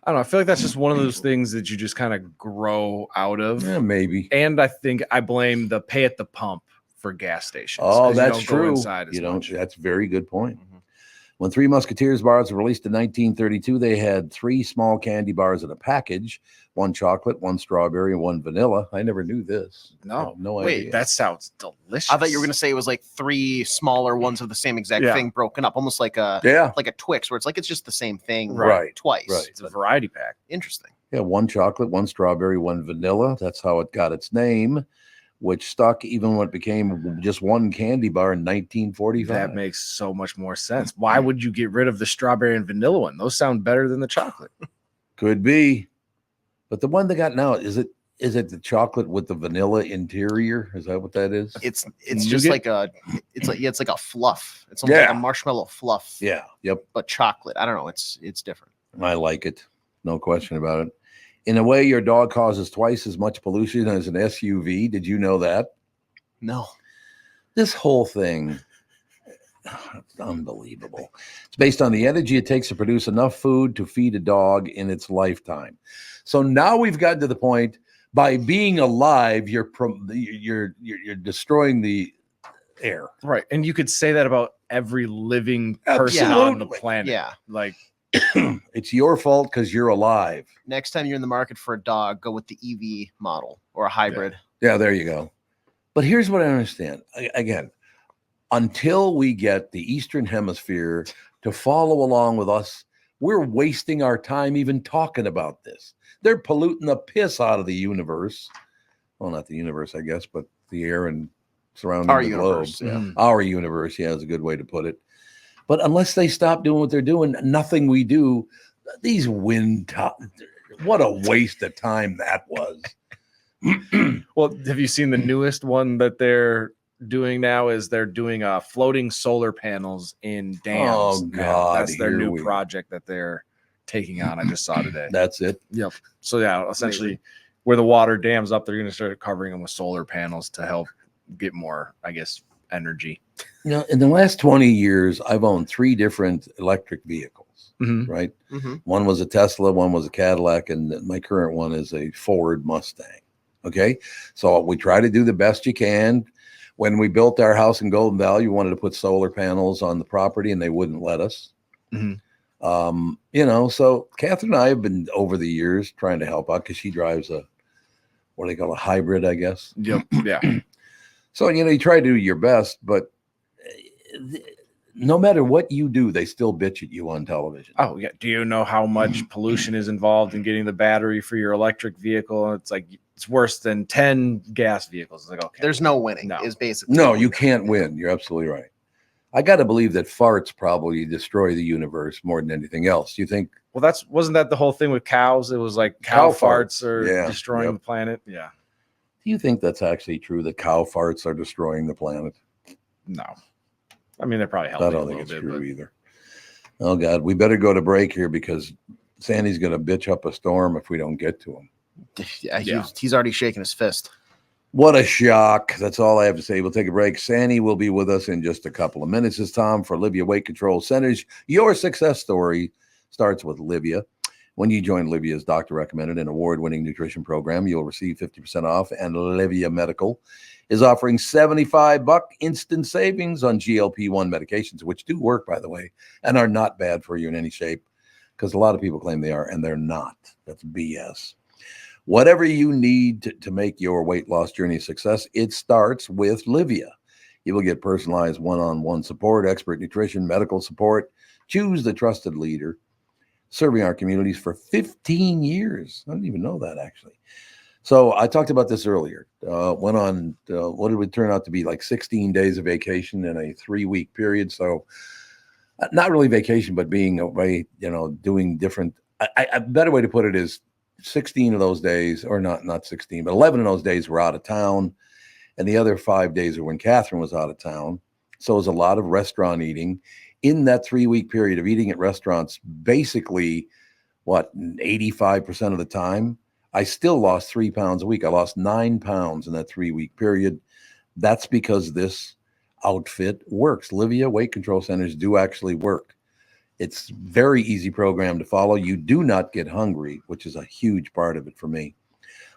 I don't know. I feel like that's just one of those things that you just kind of grow out of. Yeah, maybe. And I think I blame the pay at the pump for gas stations. Oh, that's true. You don't. That's a very good point. Mm-hmm. When Three Musketeers bars were released in 1932, they had 3 small candy bars in a package, 1 chocolate, 1 strawberry, and 1 vanilla. I never knew this. No idea. Wait, that sounds delicious. I thought you were going to say it was like 3 smaller ones of the same exact thing broken up, almost like a Twix, where it's just the same thing twice. Right. It's a variety pack. Interesting. Yeah, 1 chocolate, 1 strawberry, 1 vanilla. That's how it got its name, which stuck even when it became just 1 candy bar in 1945. That makes so much more sense. Why would you get rid of the strawberry and vanilla one? Those sound better than the chocolate. Could be. But the one they got now, is it the chocolate with the vanilla interior? Is that what that is? It's just like it's like a fluff. It's almost like a marshmallow fluff. Yeah. Yep. But chocolate. I don't know. It's different. I like it. No question about it. In a way, your dog causes twice as much pollution as an SUV. Did you know that? No. This whole thing, it's unbelievable. It's based on the energy it takes to produce enough food to feed a dog in its lifetime. So now we've gotten to the point, by being alive, you're destroying the air. Right. And you could say that about every living person on the planet. Yeah. Like, it's your fault because you're alive. Next time you're in the market for a dog, go with the EV model or a hybrid. Yeah, there you go. But here's what I understand. Again, until we get the Eastern Hemisphere to follow along with us We're wasting our time even talking about this. They're polluting the piss out of the universe. Well, not the universe, I guess, but the air and surrounding Our the universe, globe. yeah. Our universe, yeah, is a good way to put it. But unless they stop doing what they're doing, nothing we do, these what a waste of time that was. Well, have you seen the newest one that they're doing now? Is they're doing floating solar panels in dams. Oh, God. That's their new project that they're taking on. I just saw today. That's it. Yep. So yeah, essentially where the water dams up, they're going to start covering them with solar panels to help get more, I guess, energy. You know, in the last 20 years, I've owned 3 different electric vehicles, right? Mm-hmm. One was a Tesla, one was a Cadillac, and my current one is a Ford Mustang. Okay. So we try to do the best you can. When we built our house in Golden Valley, we wanted to put solar panels on the property and they wouldn't let us. Mm-hmm. You know, so Catherine and I have been over the years trying to help out because she drives what do they call a hybrid, I guess. Yep. Yeah. So, you know, you try to do your best, but no matter what you do, they still bitch at you on television. Oh, yeah. Do you know how much pollution is involved in getting the battery for your electric vehicle? It's like, it's worse than 10 gas vehicles. It's like, okay. There's no winning, is basically. No, you can't win. You're absolutely right. I got to believe that farts probably destroy the universe more than anything else. You think? Well, wasn't that the whole thing with cows? It was like cow farts are destroying the planet. Yeah. Do you think that's actually true that cow farts are destroying the planet? No. I mean, they're probably helping. I don't think it's true either. Oh, God. We better go to break here because Sandy's going to bitch up a storm if we don't get to him. Yeah, he's already shaking his fist. What a shock. That's all I have to say. We'll take a break. Sandy will be with us in just a couple of minutes. It's Tom for Livia Weight Control Centers. Your success story starts with Livia. When you join Livia's doctor-recommended and award-winning nutrition program, you'll receive 50% off, and Livia Medical is offering $75 instant savings on GLP-1 medications, which do work, by the way, and are not bad for you in any shape, because a lot of people claim they are, and they're not. That's BS. Whatever you need to make your weight loss journey a success, it starts with Livia. You will get personalized one-on-one support, expert nutrition, medical support. Choose the trusted leader, serving our communities for 15 years. I didn't even know that, actually. So I talked about this earlier. Went on, what did it turn out to be, like 16 days of vacation in a 3-week period. So not really vacation, but being away, doing different. A better way to put it is 16 of those days, or not 16, but 11 of those days were out of town. And the other 5 days are when Catherine was out of town. So it was a lot of restaurant eating. In that 3-week period of eating at restaurants, basically, 85% of the time, I still lost 3 pounds a week. I lost 9 pounds in that 3-week period. That's because this outfit works. Livia Weight Control Centers do actually work. It's very easy program to follow. You do not get hungry, which is a huge part of it for me.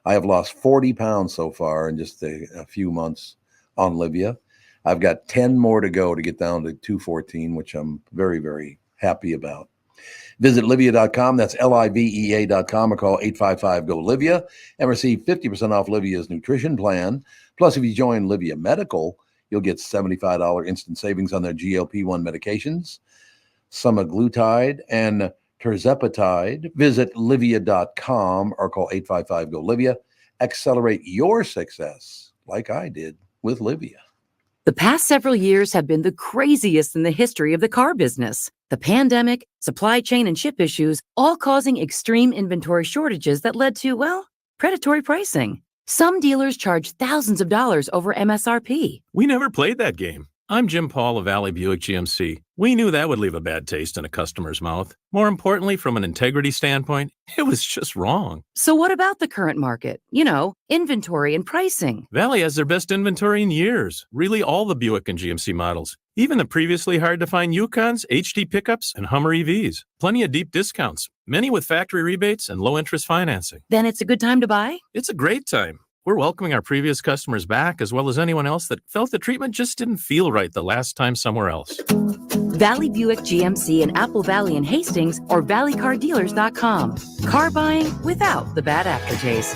I have lost 40 pounds so far in just a few months on Livia. I've got 10 more to go to get down to 214, which I'm very, very happy about. Visit Livia.com. That's Livea.com, or call 855-GO-LIVIA and receive 50% off Livia's nutrition plan. Plus, if you join Livia Medical, you'll get $75 instant savings on their GLP-1 medications, semaglutide and tirzepatide. Visit Livia.com or call 855-GO-LIVIA. Accelerate your success like I did with Livia. The past several years have been the craziest in the history of the car business. The pandemic, supply chain and chip issues, all causing extreme inventory shortages that led to, predatory pricing. Some dealers charge thousands of dollars over MSRP. We never played that game. I'm Jim Paul of Valley Buick GMC. We knew that would leave a bad taste in a customer's mouth. More importantly, from an integrity standpoint, it was just wrong. So what about the current market? Inventory and pricing. Valley has their best inventory in years. Really all the Buick and GMC models. Even the previously hard-to-find Yukons, HD pickups, and Hummer EVs. Plenty of deep discounts. Many with factory rebates and low-interest financing. Then it's a good time to buy? It's a great time. We're welcoming our previous customers back, as well as anyone else that felt the treatment just didn't feel right the last time somewhere else. Valley Buick GMC in Apple Valley and Hastings, or valleycardealers.com. Car buying without the bad aftertaste.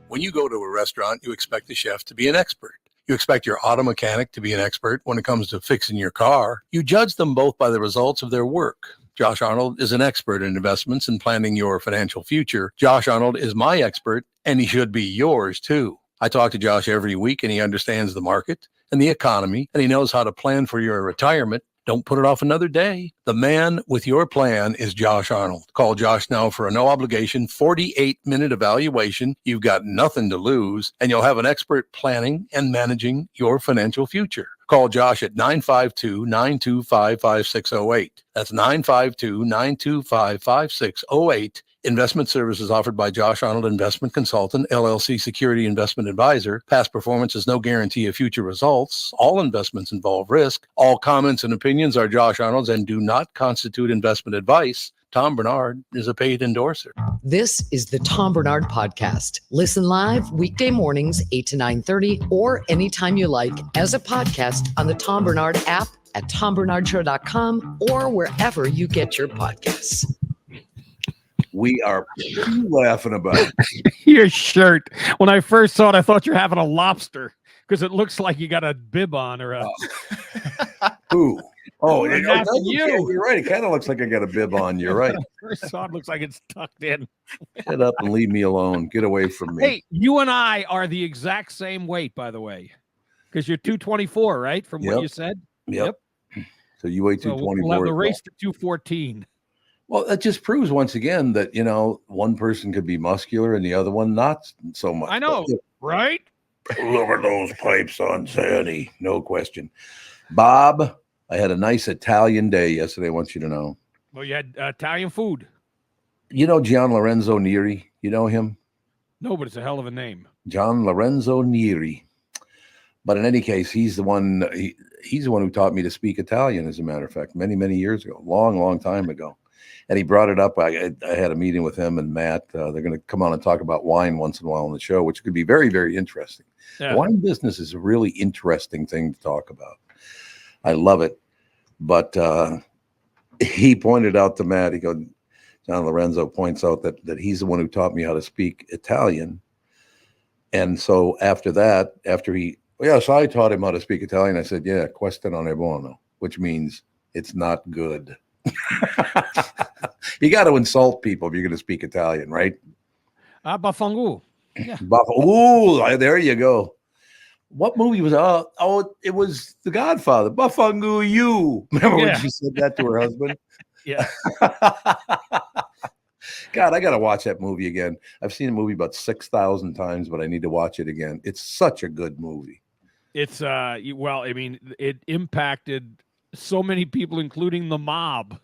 When you go to a restaurant, you expect the chef to be an expert. You expect your auto mechanic to be an expert when it comes to fixing your car. You judge them both by the results of their work. Josh Arnold is an expert in investments and planning your financial future. Josh Arnold is my expert, and he should be yours too. I talk to Josh every week, and he understands the market and the economy, and he knows how to plan for your retirement. Don't put it off another day. The man with your plan is Josh Arnold. Call Josh now for a no-obligation 48-minute evaluation. You've got nothing to lose, and you'll have an expert planning and managing your financial future. Call Josh at 952-925-5608. That's 952-925-5608. Investment services offered by Josh Arnold Investment Consultant, LLC Security Investment Advisor. Past performance is no guarantee of future results. All investments involve risk. All comments and opinions are Josh Arnold's and do not constitute investment advice. Tom Barnard is a paid endorser. This is the Tom Barnard Podcast. Listen live weekday mornings, 8 to 9:30, or anytime you like as a podcast on the Tom Barnard app at TomBarnardShow.com or wherever you get your podcasts. We are laughing about your shirt. When I first saw it, I thought you're having a lobster because it looks like you got a bib on or a. Ooh. Oh, that's you. You're right. It kind of looks like I got a bib on. You're right. First saw it, looks like it's tucked in. Shut up and leave me alone. Get away from me. Hey, you and I are the exact same weight, by the way, because you're 224, right? From what you said. Yep. So you weigh 224. We'll have the race to 214. Well, that just proves once again that, one person could be muscular and the other one not so much. I know, right? Lower those pipes on Sandy. No question. Bob, I had a nice Italian day yesterday. I want you to know. Well, you had Italian food. You know Gian Lorenzo Neri? You know him? No, but it's a hell of a name. Gian Lorenzo Neri. But in any case, he's the one who taught me to speak Italian, as a matter of fact, many, many years ago, long time ago. And he brought it up. I had a meeting with him and Matt. They're going to come on and talk about wine once in a while on the show, which could be very, very interesting. Yeah. The wine business is a really interesting thing to talk about. I love it. But he pointed out to Matt, John Lorenzo points out that he's the one who taught me how to speak Italian. And so after that, yes, I taught him how to speak Italian. I said, yeah, questo non è buono, which means it's not good. You got to insult people if you're going to speak Italian, right? Baffangu. Yeah. Ooh, there you go. What movie was it was The Godfather. Baffangu you. Remember when she said that to her husband? Yeah. God, I got to watch that movie again. I've seen the movie about 6,000 times, but I need to watch it again. It's such a good movie. It's it impacted so many people, including the mob.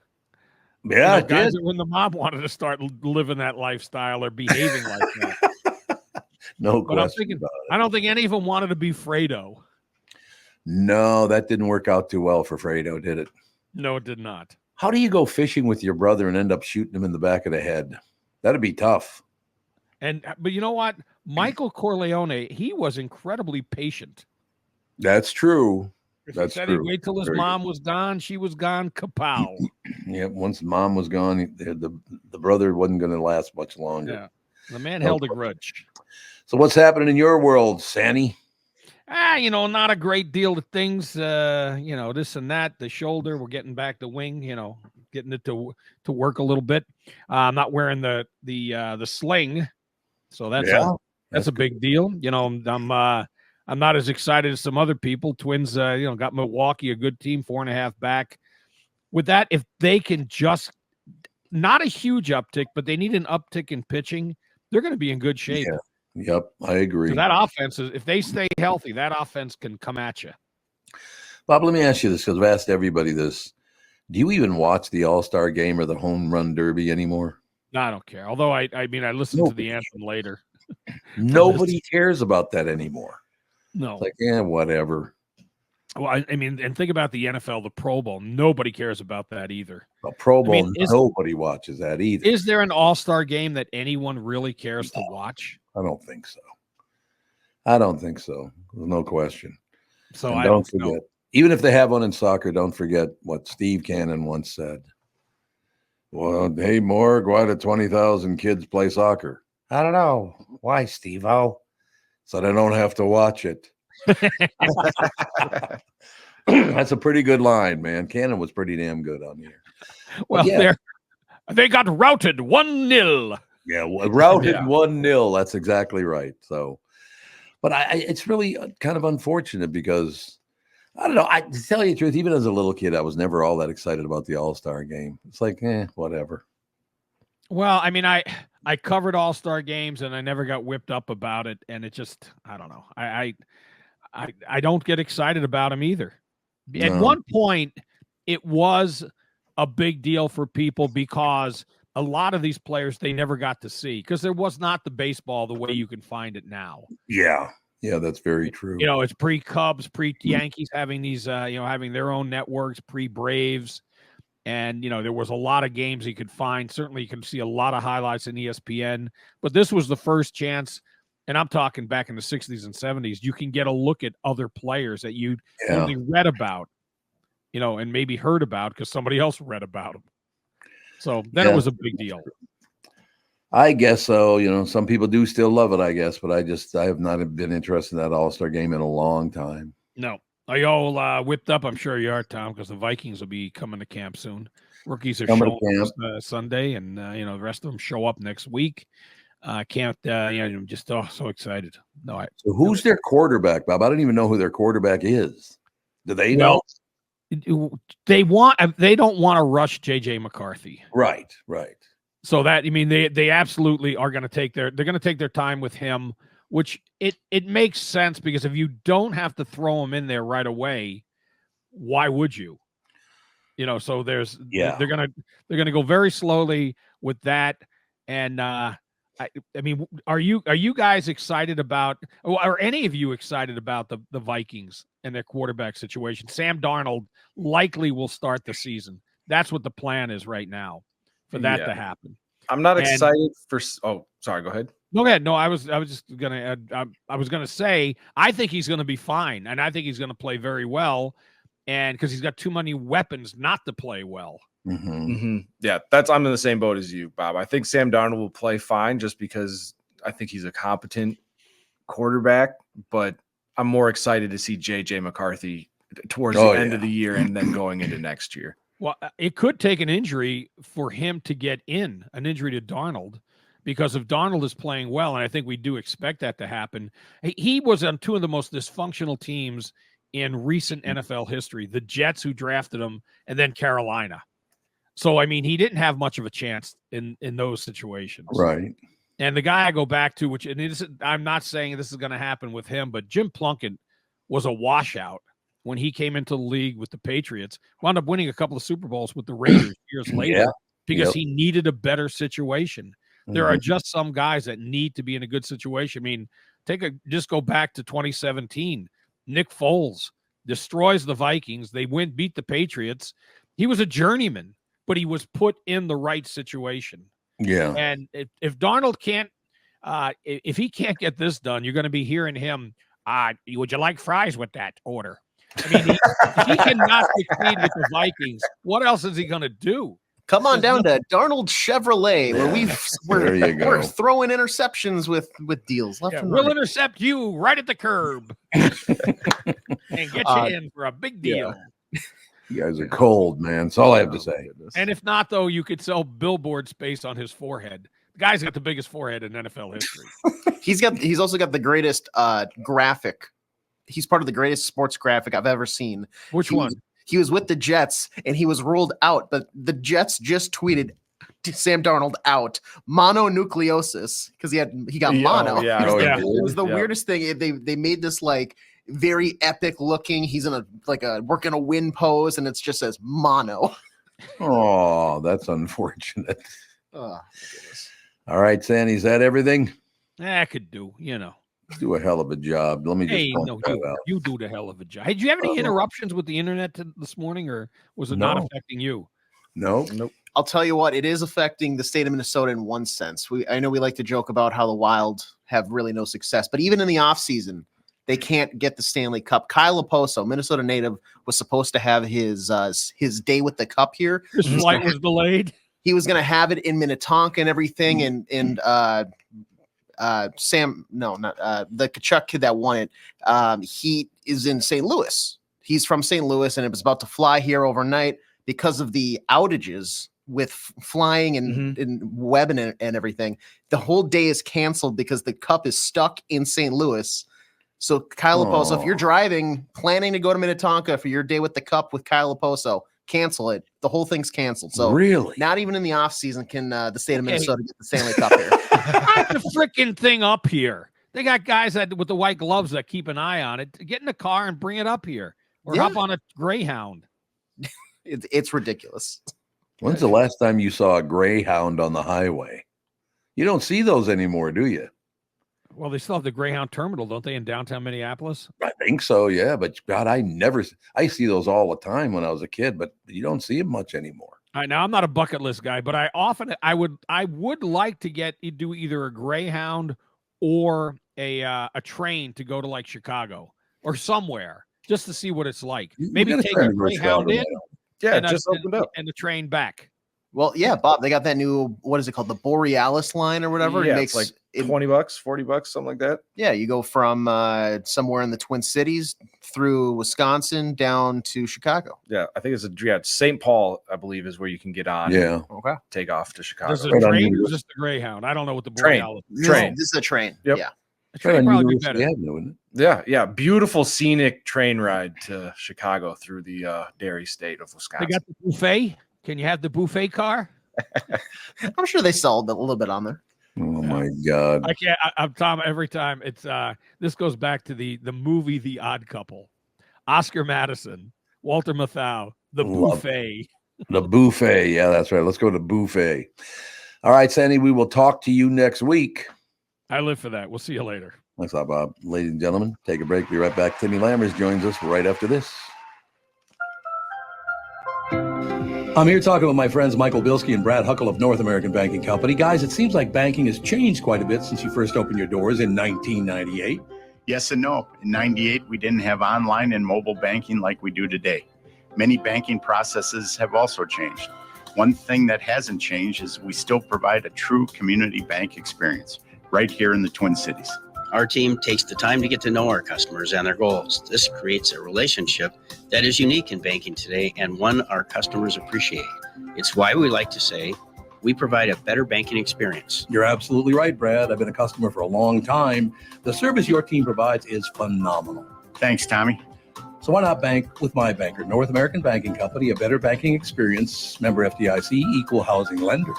Yeah, guys when the mob wanted to start living that lifestyle or behaving like that. No but question. I don't think any of them wanted to be Fredo. No, that didn't work out too well for Fredo, did it? No, it did not. How do you go fishing with your brother and end up shooting him in the back of the head? That'd be tough. But you know what? Michael Corleone, he was incredibly patient. That's true. That's true. He'd wait till his mom was gone. She was gone. Kapow. Yeah, once mom was gone, the brother wasn't going to last much longer. Yeah, the man held a grudge. So what's happening in your world, Sandy? Not a great deal of things. This and that. The shoulder, we're getting back the wing. Getting it to work a little bit. I'm not wearing the sling, so that's a big deal. I'm not as excited as some other people. Twins, got Milwaukee, a good team, 4.5 back. With that, if they can just not a huge uptick, but they need an uptick in pitching, they're going to be in good shape. Yeah. Yep, I agree. So that offense if they stay healthy, that offense can come at you. Bob, let me ask you this, because I've asked everybody this. Do you even watch the All-Star game or the Home Run Derby anymore? No, I don't care. Although I listen to the anthem later. Nobody cares about that anymore. No. It's like, whatever. Well, and think about the NFL, the Pro Bowl. Nobody cares about that either. The Pro Bowl, nobody watches that either. Is there an All-Star game that anyone really cares to watch? I don't think so. There's no question. So and don't forget, even if they have one in soccer, don't forget what Steve Cannon once said. Well, hey, Morg, why do 20,000 kids play soccer? I don't know. Why, Steve-O? So they don't have to watch it. That's a pretty good line, man. Cannon was pretty damn good on here. Well, yeah. They got routed 1-0. Yeah, routed 1-0. That's exactly right. So, but it's really kind of unfortunate because I don't know. To tell you the truth, even as a little kid, I was never all that excited about the All-Star game. It's like, whatever. Well, I mean, I covered All-Star games and I never got whipped up about it, and it just, I don't know. I don't get excited about them either. No. At one point, it was a big deal for people because a lot of these players they never got to see because there was not the baseball the way you can find it now. Yeah, that's very true. You know, it's pre-Cubs, pre-Yankees having these, having their own networks, pre-Braves. And, there was a lot of games you could find. Certainly you can see a lot of highlights in ESPN. But this was the first chance, and I'm talking back in the 60s and 70s, you can get a look at other players that you only read about, and maybe heard about because somebody else read about them. So then it was a big deal. I guess so. Some people do still love it, I guess. But I have not been interested in that All-Star game in a long time. No. Are you all whipped up? I'm sure you are, Tom, because the Vikings will be coming to camp soon. Rookies are showing up Sunday, and the rest of them show up next week. I'm just so excited. So who's their quarterback, Bob? I don't even know who their quarterback is. Do they know? They don't want to rush JJ McCarthy. Right. So that they absolutely are going to take their time with him. Which it makes sense because if you don't have to throw them in there right away, why would you? So they're gonna go very slowly with that. And I mean, are you guys excited about? Are any of you excited about the Vikings and their quarterback situation? Sam Darnold likely will start the season. That's what the plan is right now for that to happen. I'm not excited for. Oh, sorry. Go ahead. No, go ahead. No, I was just gonna. I was gonna say I think he's gonna be fine, and I think he's gonna play very well, and because he's got too many weapons not to play well. Mm-hmm. Mm-hmm. Yeah, I'm in the same boat as you, Bob. I think Sam Darnold will play fine just because I think he's a competent quarterback, but I'm more excited to see JJ McCarthy towards the end of the year and then going into next year. Well, it could take an injury for him to get in, an injury to Darnold. Because if Darnold is playing well, and I think we do expect that to happen, he was on two of the most dysfunctional teams in recent NFL history, the Jets who drafted him, and then Carolina. So, I mean, he didn't have much of a chance in those situations. Right. And the guy I go back to, I'm not saying this is going to happen with him, but Jim Plunkett was a washout when he came into the league with the Patriots, wound up winning a couple of Super Bowls with the Raiders years later because he needed a better situation. There are just some guys that need to be in a good situation. I mean, just go back to 2017. Nick Foles destroys the Vikings. They beat the Patriots. He was a journeyman, but he was put in the right situation. Yeah. And if Darnold can't, if he can't get this done, you're going to be hearing him. Would you like fries with that order? I mean, if he cannot succeed with the Vikings, what else is he going to do? Come on down to Darnold Chevrolet, where we're throwing interceptions with deals left and right. We'll intercept you right at the curb and get you in for a big deal. You guys are cold, man. That's all I have to say. And if not, though, you could sell billboard space on his forehead. The guy's got the biggest forehead in NFL history. He's also got the greatest graphic. He's part of the greatest sports graphic I've ever seen. Which one? He was with the Jets and he was ruled out, but the Jets just tweeted Sam Darnold out, mononucleosis, because he got mono. It was the weirdest thing. They made this like very epic looking. He's in a working a win pose, and it just says mono. Oh, that's unfortunate. Oh, goodness. All right, Sandy, is that everything? I could do, Do a hell of a job. Let me just you do the hell of a job. Hey, did you have any interruptions with the internet this morning, or was it not affecting you? Nope. I'll tell you what, it is affecting the state of Minnesota in one sense. I know we like to joke about how the Wild have really no success, but even in the offseason, they can't get the Stanley Cup. Kyle Laposo, Minnesota native, was supposed to have his day with the cup here. His flight was delayed. He was going to have it in Minnetonka and everything, and Sam, no, not the Kachuk kid that won it. He is in St. Louis. He's from St. Louis, and it was about to fly here overnight because of the outages with flying and web and everything. The whole day is canceled because the Cup is stuck in St. Louis. So Kyle Laposo, if you're driving, planning to go to Minnetonka for your day with the Cup with Kyle Laposo, cancel it. The whole thing's canceled. So really, not even in the off season can the state of Minnesota get the Stanley Cup here. Put the freaking thing up here. They got guys that with the white gloves that keep an eye on it. Get in the car and bring it up here, or hop on a Greyhound. It's ridiculous. When's the last time you saw a Greyhound on the highway? You don't see those anymore, do you? Well, they still have the Greyhound terminal, don't they, in downtown Minneapolis? I think so, yeah. But God, I see those all the time when I was a kid, but you don't see them much anymore. All right, now I'm not a bucket list guy, but I would like to do either a Greyhound or a train to go to like Chicago or somewhere just to see what it's like. Maybe take a Greyhound in. Yeah, just opened up. And the train back. Well, yeah, Bob, they got that new, what is it called? The Borealis line or whatever. Yeah, it's like $20, $40, something like that. Yeah, you go from somewhere in the Twin Cities through Wisconsin down to Chicago. Yeah, I think it's St. Paul, I believe, is where you can get on. Yeah. Okay. Take off to Chicago. There's a train or just the Greyhound? I don't know what the Borealis is. Train. This is a train. Yep. Yeah. A train probably be better. Yeah. Beautiful scenic train ride to Chicago through the dairy state of Wisconsin. They got the buffet. Can you have the buffet car? I'm sure they sold a little bit on there. Oh my God! I can't. I'm Tom. Every time it's this goes back to the movie The Odd Couple. Oscar Madison, Walter Matthau, the buffet. The buffet. Yeah, that's right. Let's go to buffet. All right, Sandy. We will talk to you next week. I live for that. We'll see you later. Thanks a lot, Bob. Ladies and gentlemen, take a break. Be right back. Timmy Lammers joins us right after this. I'm here talking with my friends Michael Bilski and Brad Huckle of North American Banking Company. Guys, it seems like banking has changed quite a bit since you first opened your doors in 1998. Yes and no. In 98, we didn't have online and mobile banking like we do today. Many banking processes have also changed. One thing that hasn't changed is we still provide a true community bank experience right here in the Twin Cities. Our team takes the time to get to know our customers and their goals. This creates a relationship that is unique in banking today and one our customers appreciate. It's why we like to say we provide a better banking experience. You're absolutely right, Brad. I've been a customer for a long time. The service your team provides is phenomenal. Thanks, Tommy. So why not bank with my banker, North American Banking Company, a better banking experience, member FDIC, equal housing lender.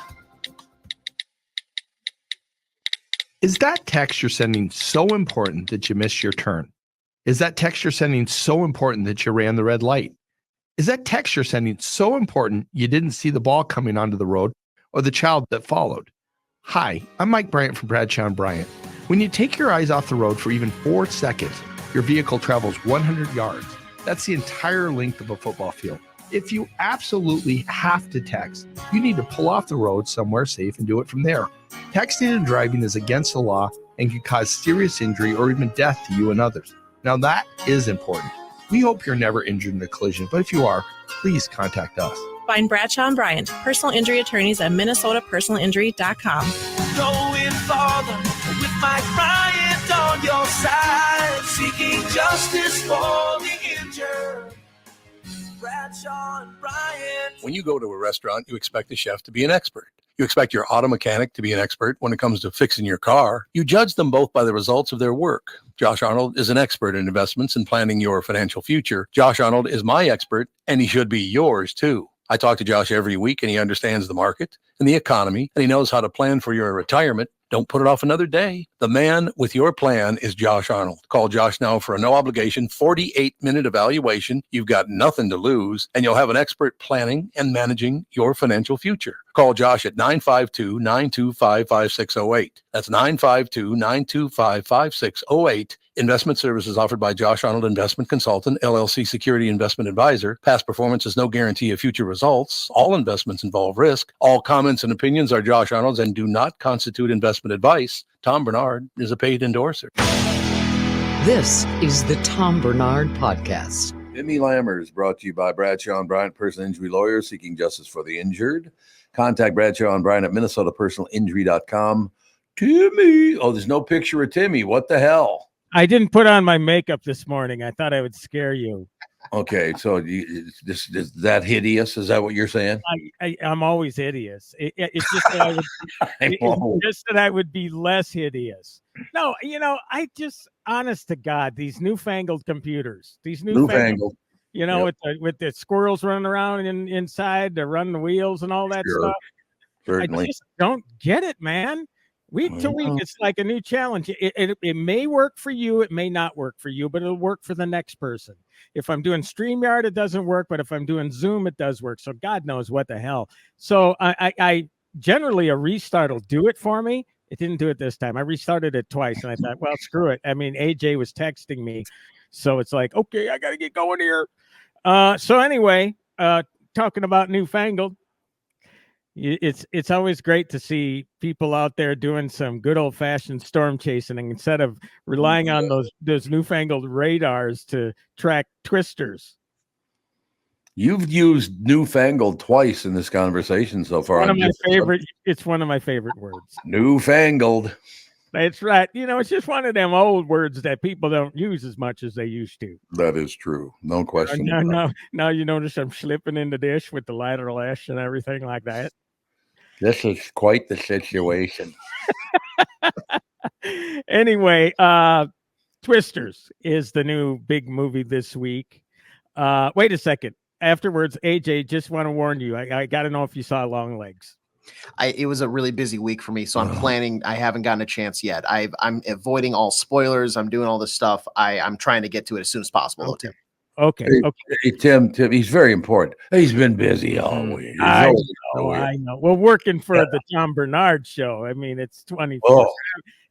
Is that text you're sending so important that you missed your turn? Is that text you're sending so important that you ran the red light? Is that text you're sending so important you didn't see the ball coming onto the road or the child that followed? Hi, I'm Mike Bryant from Bradshaw & Bryant. When you take your eyes off the road for even 4 seconds, your vehicle travels 100 yards. That's the entire length of a football field. If you absolutely have to text, you need to pull off the road somewhere safe and do it from there. Texting and driving is against the law and can cause serious injury or even death to you and others. Now that is important. We hope you're never injured in a collision, but if you are, please contact us. Find Bradshaw & Bryant, personal injury attorneys at minnesotapersonalinjury.com. Going farther with Mike Bryant on your side, seeking justice for the injured. Bradshaw & Bryant. When you go to a restaurant, you expect the chef to be an expert. You expect your auto mechanic to be an expert when it comes to fixing your car. You judge them both by the results of their work. Josh Arnold is an expert in investments and planning your financial future. Josh Arnold is my expert, and he should be yours too. I talk to Josh every week, and he understands the market and the economy, and he knows how to plan for your retirement. Don't put it off another day. The man with your plan is Josh Arnold. Call Josh now for a no-obligation 48-minute evaluation. You've got nothing to lose, and you'll have an expert planning and managing your financial future. Call Josh at 952-925-5608. That's 952-925-5608. Investment services offered by Josh Arnold Investment Consultant, LLC Security Investment Advisor. Past performance is no guarantee of future results. All investments involve risk. All comments and opinions are Josh Arnold's and do not constitute investment advice. Tom Barnard is a paid endorser. This is the Tom Barnard Podcast. Timmy Lammers, brought to you by Bradshaw & Bryant, personal injury lawyers seeking justice for the injured. Contact Bradshaw & Bryant at minnesotapersonalinjury.com. Timmy. Oh, there's no picture of Timmy. What the hell? I didn't put on my makeup this morning. I thought I would scare you. Okay, so this is that hideous? Is that what you're saying? I'm always hideous. It's just that I would. It's just that I would be less hideous. No, I just, honest to God, these newfangled computers, these newfangled, yep. with the squirrels running around inside to run the wheels and all that stuff. Certainly. I just don't get it, man. Week to week, it's like a new challenge. It may work for you, it may not work for you, but it'll work for the next person. If I'm doing StreamYard, it doesn't work, but if I'm doing Zoom, it does work. So God knows what the hell. So I generally, a restart will do it for me. It didn't do it this time. I restarted it twice, and I thought, well, screw it. I mean, AJ was texting me, so it's like, okay, I got to get going here. So anyway, talking about newfangled, it's always great to see people out there doing some good old fashioned storm chasing instead of relying on those newfangled radars to track twisters. You've used newfangled twice in this conversation so far. It's one of my favorite words. Newfangled. That's right. It's just one of them old words that people don't use as much as they used to. That is true. No question. Now you notice I'm slipping in the dish with the lateral ash and everything like that. This is quite the situation. Anyway, Twisters is the new big movie this week. Wait a second. Afterwards, AJ, just want to warn you. I got to know if you saw Long Legs. It was a really busy week for me, so I'm planning. I haven't gotten a chance yet. I'm avoiding all spoilers. I'm doing all this stuff. I'm trying to get to it as soon as possible. Okay. Tim. Okay. Hey, Tim, he's very important. He's been busy all week. I know. Well, working for the Tom Barnard show. I mean, it's 24.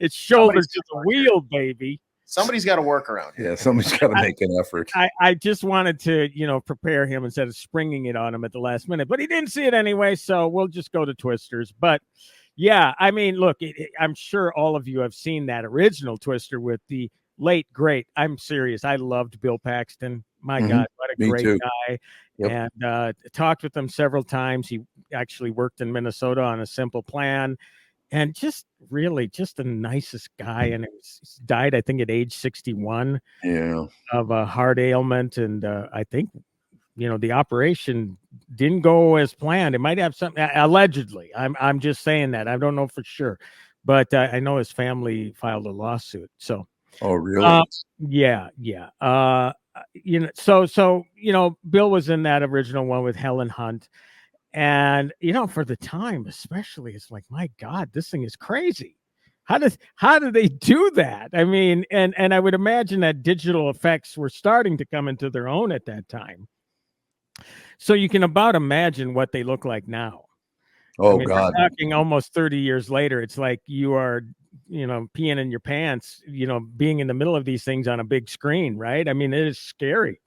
It's shoulder to the wheel, baby. Somebody's got to work around here. Yeah, somebody's got to make an effort. I just wanted to, prepare him instead of springing it on him at the last minute, but he didn't see it anyway, so we'll just go to Twisters. But yeah, I mean, look, I'm sure all of you have seen that original Twister with the late great. I'm serious. I loved Bill Paxton. My God, what a great guy. Yep. And talked with him several times. He actually worked in Minnesota on A Simple Plan. And just really just the nicest guy. And he died, I think, at age 61 of a heart ailment. And I think, the operation didn't go as planned. It might have something, allegedly. I'm just saying that. I don't know for sure. But I know his family filed a lawsuit. So. Oh, really? Yeah. So Bill was in that original one with Helen Hunt. And, for the time, especially, it's like, my God, this thing is crazy. How do they do that? I mean, and I would imagine that digital effects were starting to come into their own at that time. So you can about imagine what they look like now. Oh, God. We're talking almost 30 years later. It's like you are, peeing in your pants, being in the middle of these things on a big screen, right? I mean, it is scary.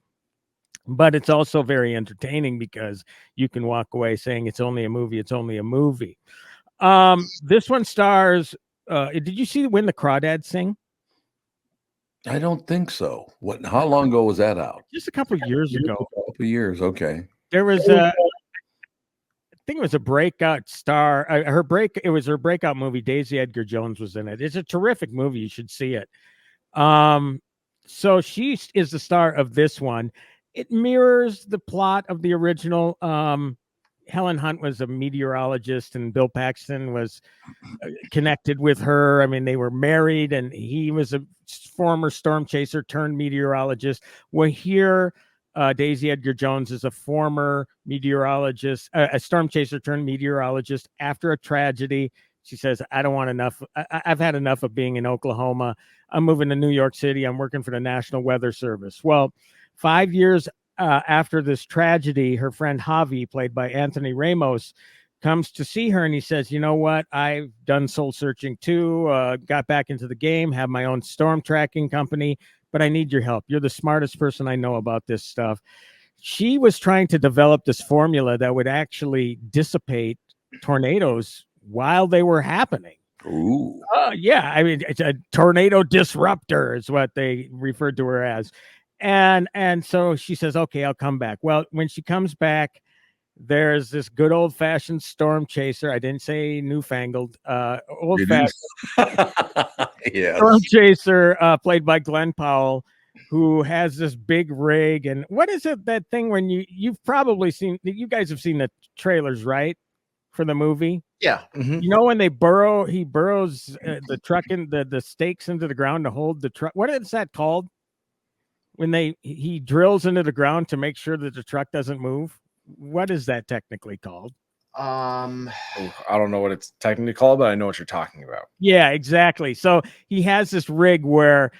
But it's also very entertaining because you can walk away saying it's only a movie. It's only a movie. This one stars. Did you see when the Crawdads sing? I don't think so. How long ago was that out? Just a couple of years ago. A couple of years. Okay. There was I think it was a breakout star. It was her breakout movie. Daisy Edgar-Jones was in it. It's a terrific movie. You should see it. So she is the star of this one. It mirrors the plot of the original. Helen Hunt was a meteorologist and Bill Paxton was connected with her. I mean, they were married and he was a former storm chaser turned meteorologist. Well, here, Daisy Edgar-Jones is a former meteorologist, a storm chaser turned meteorologist after a tragedy. She says, I don't want enough. I've had enough of being in Oklahoma. I'm moving to New York City. I'm working for the National Weather Service. Well, 5 years after this tragedy, her friend Javi, played by Anthony Ramos, comes to see her and he says, you know what? I've done soul searching too, got back into the game, have my own storm tracking company, but I need your help. You're the smartest person I know about this stuff. She was trying to develop this formula that would actually dissipate tornadoes while they were happening. Ooh. Yeah. I mean, it's a tornado disruptor is what they referred to her as. And so she says, okay, I'll come back. Well, when she comes back, there's this good old fashioned storm chaser. I didn't say newfangled, old fashioned storm chaser, played by Glen Powell, who has this big rig. And what is it, that thing when you've probably seen, you guys have seen the trailers, right? For the movie. Yeah. You know, when he burrows the truck in the stakes into the ground to hold the truck. What is that called? When he drills into the ground to make sure that the truck doesn't move. What is that technically called? I don't know what it's technically called, but I know what you're talking about. Yeah, exactly. So he has this rig where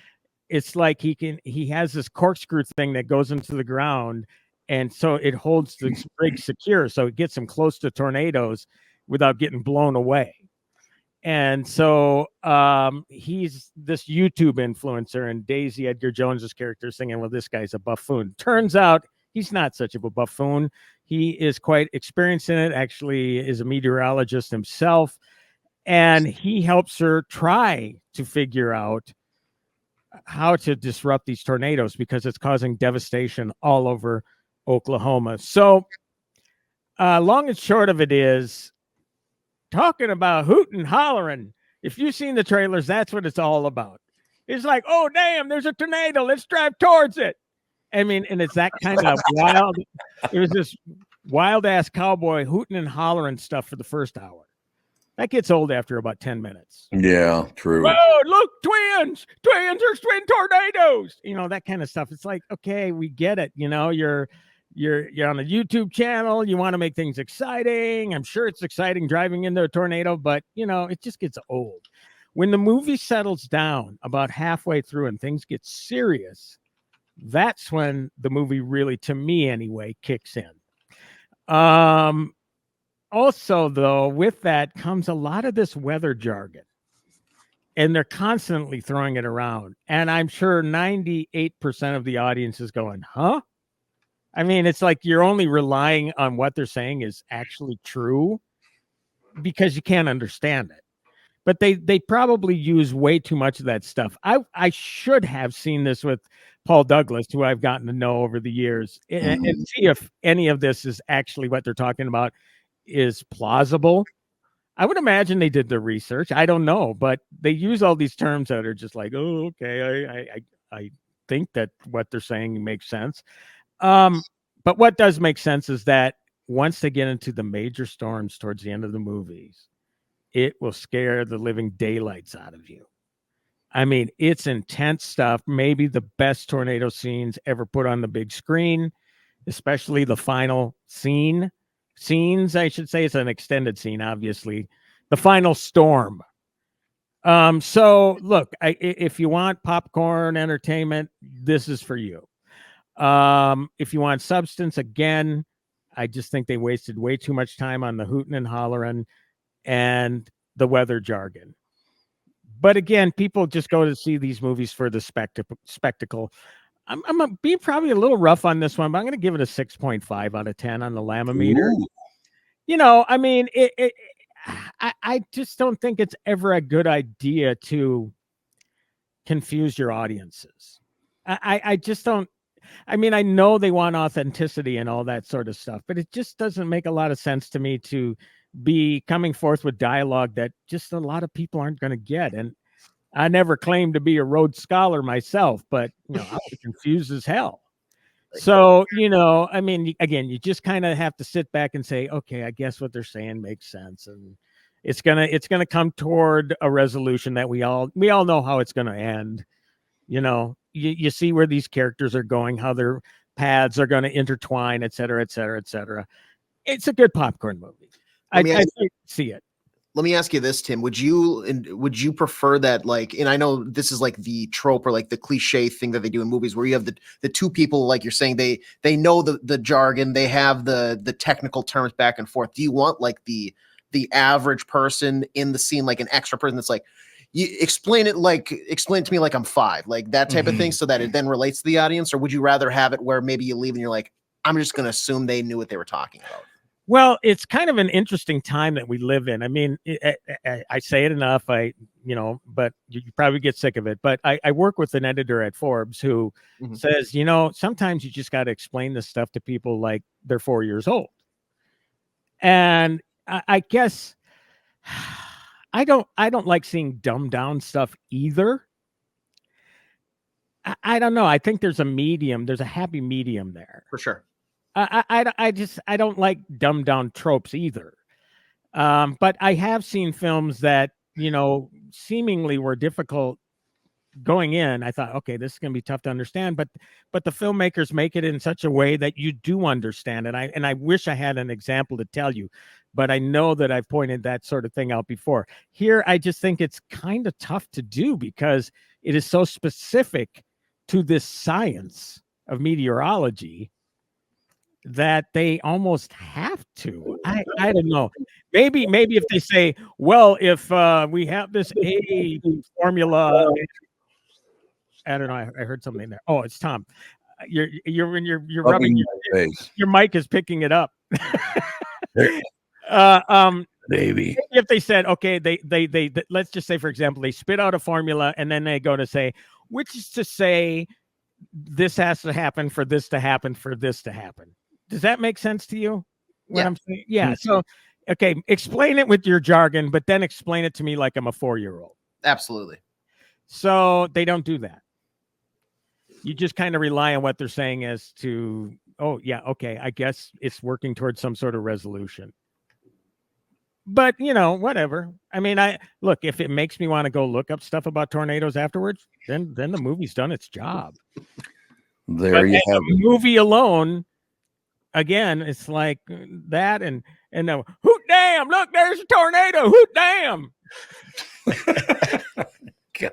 it's like he has this corkscrew thing that goes into the ground, and so it holds the rig secure, so it gets him close to tornadoes without getting blown away. And so he's this YouTube influencer, and Daisy Edgar-Jones's character singing, well, this guy's a buffoon. Turns out he's not such of a buffoon. He is quite experienced in it, actually is a meteorologist himself. And he helps her try to figure out how to disrupt these tornadoes because it's causing devastation all over Oklahoma. So long and short of it is, talking about hooting and hollering. If you've seen the trailers, that's what it's all about. It's like, oh, damn, there's a tornado. Let's drive towards it. I mean, and it's that kind of wild. It was this wild ass cowboy hooting and hollering stuff for the first hour. That gets old after about 10 minutes. Yeah, true. Oh, look, twins. Twins are twin tornadoes. You know, that kind of stuff. It's like, okay, we get it. You know, you're on a YouTube channel. You want to make things exciting. I'm sure it's exciting driving into a tornado, but you know, it just gets old. When the movie settles down about halfway through and things get serious, that's when the movie really, to me anyway, kicks in. Also, though, with that comes a lot of this weather jargon, and they're constantly throwing it around. And I'm sure 98% of the audience is going, huh? I mean, it's like you're only relying on what they're saying is actually true because you can't understand it. But they probably use way too much of that stuff. I should have seen this with Paul Douglas, who I've gotten to know over the years, and see if any of this is actually what they're talking about is plausible. I would imagine they did the research. I don't know, but they use all these terms that are just like, oh, okay, I think that what they're saying makes sense. But what does make sense is that once they get into the major storms towards the end of the movies, it will scare the living daylights out of you. I mean, it's intense stuff. Maybe the best tornado scenes ever put on the big screen, especially the final scenes, I should say. It's an extended scene, obviously. The final storm. So look, if you want popcorn entertainment, this is for you. If you want substance, again, I just think they wasted way too much time on the hooting and hollering and the weather jargon. But again, people just go to see these movies for the spectacle. I'm going to be probably a little rough on this one, but I'm going to give it a 6.5 out of 10 on the Lamma-Meter. You know, I mean, I just don't think it's ever a good idea to confuse your audiences. I just don't. I mean, I know they want authenticity and all that sort of stuff, but it just doesn't make a lot of sense to me to be coming forth with dialogue that just a lot of people aren't going to get. And I never claimed to be a Rhodes Scholar myself, but you know, I was confused as hell. So, you know, I mean, again, you just kind of have to sit back and say, okay, I guess what they're saying makes sense. And it's going to come toward a resolution that we all know how it's going to end. You know, you see where these characters are going, how their paths are going to intertwine, et cetera, et cetera, et cetera. It's a good popcorn movie. I see it. Let me ask you this, Tim. Would you prefer that, like, and I know this is like the trope or like the cliche thing that they do in movies where you have the two people, like you're saying, they know the jargon, they have the technical terms back and forth. Do you want like the average person in the scene, like an extra person that's like, you explain it to me like I'm 5, like that type of thing, so that it then relates to the audience? Or would you rather have it where maybe you leave and you're like, I'm just going to assume they knew what they were talking about? Well, it's kind of an interesting time that we live in. I mean, I say it enough, but you probably get sick of it. But I work with an editor at Forbes who says, you know, sometimes you just got to explain this stuff to people like they're 4 years old. And I guess I don't like seeing dumbed down stuff either. I don't know. I think there's a medium. There's a happy medium there. For sure. I don't like dumbed down tropes either. But I have seen films that, seemingly were difficult going in. I thought, okay, this is going to be tough to understand, but the filmmakers make it in such a way that you do understand it. And I wish I had an example to tell you, but I know that I've pointed that sort of thing out before. Here, I just think it's kind of tough to do because it is so specific to this science of meteorology that they almost have to. I don't know. Maybe if they say, well, if we have this A formula, I don't know. I heard something there. Oh, it's Tom. You're rubbing your face. Your mic is picking it up. Maybe if they said, okay, they let's just say, for example, they spit out a formula and then they go to say, which is to say, this has to happen for this to happen for this to happen. Does that make sense to you? What I'm saying? Yeah. So, okay, explain it with your jargon, but then explain it to me like I'm a 4-year-old. Absolutely. So they don't do that. You just kind of rely on what they're saying as to, oh, yeah, okay, I guess it's working towards some sort of resolution. But, whatever. I mean, look, if it makes me want to go look up stuff about tornadoes afterwards, then the movie's done its job. There you have it. Movie alone, again, it's like that and hoot damn, look, there's a tornado, hoot damn. God.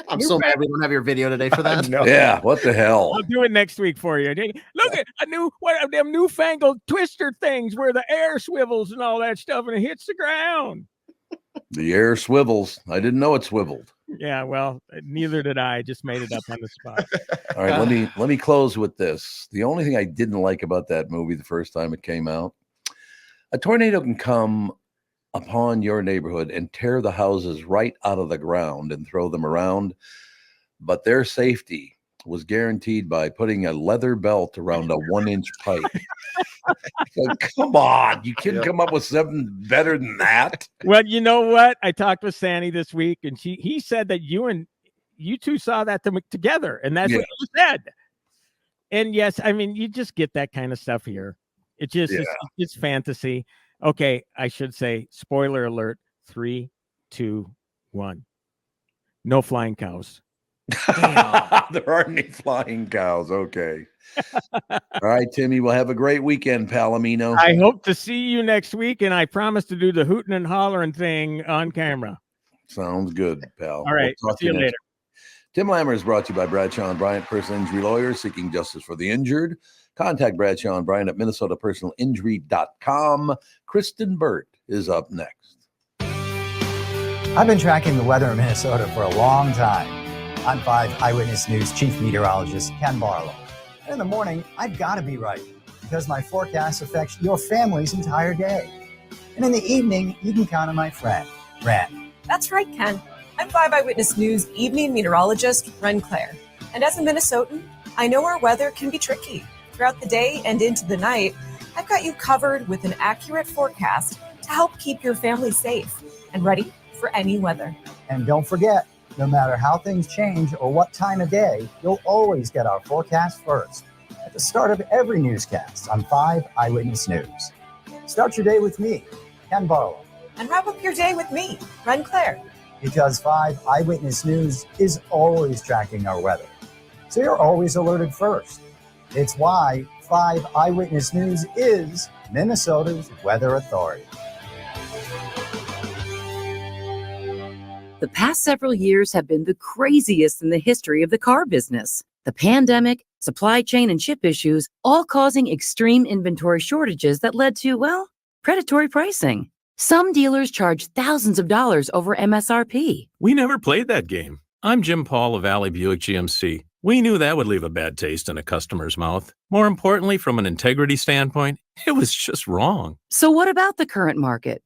I'm so mad we don't have your video today for that. No. Yeah, what the hell? I'll do it next week for you. Look at them newfangled twister things where the air swivels and all that stuff and it hits the ground. The air swivels. I didn't know it swiveled. Yeah, well, neither did I. Just made it up on the spot. All right, let me close with this. The only thing I didn't like about that movie the first time it came out, a tornado can come upon your neighborhood and tear the houses right out of the ground and throw them around, but their safety was guaranteed by putting a leather belt around a 1-inch pipe. So, come on, you couldn't come up with something better than that. Well, you know what? I talked with Sandy this week, and he said that you two saw that together, and that's what you said. And yes, I mean, you just get that kind of stuff here. It just it's fantasy. Okay, I should say, spoiler alert, 3, 2, 1. No flying cows. There aren't any flying cows. Okay. All right, Timmy, we'll have a great weekend, Palomino. I hope to see you next week, and I promise to do the hooting and hollering thing on camera. Sounds good, pal. All right, we'll see you later. Tim Lammers is brought to you by Bradshaw and Bryant, personal injury lawyers seeking justice for the injured. Contact Bradshaw and Bryant at minnesotapersonalinjury.com. Kristen Burt is up next. I've been tracking the weather in Minnesota for a long time. I'm 5 Eyewitness News Chief Meteorologist Ken Barlow. In the morning, I've got to be right because my forecast affects your family's entire day. And in the evening, you can count on my friend, Ren. That's right, Ken. I'm 5 Eyewitness News evening meteorologist Ren Claire. And as a Minnesotan, I know our weather can be tricky. Throughout the day and into the night, I've got you covered with an accurate forecast to help keep your family safe and ready for any weather. And don't forget, no matter how things change or what time of day, you'll always get our forecast first at the start of every newscast on 5 Eyewitness News. Start your day with me, Ken Barlow. And wrap up your day with me, Ren Claire. Because 5 Eyewitness News is always tracking our weather, so you're always alerted first. It's why 5 Eyewitness News is Minnesota's weather authority. The past several years have been the craziest in the history of the car business. The pandemic, supply chain and chip issues, all causing extreme inventory shortages that led to, well, predatory pricing. Some dealers charge thousands of dollars over MSRP. We never played that game. I'm Jim Paul of Valley Buick GMC. We knew that would leave a bad taste in a customer's mouth. More importantly, from an integrity standpoint, it was just wrong. So what about the current market?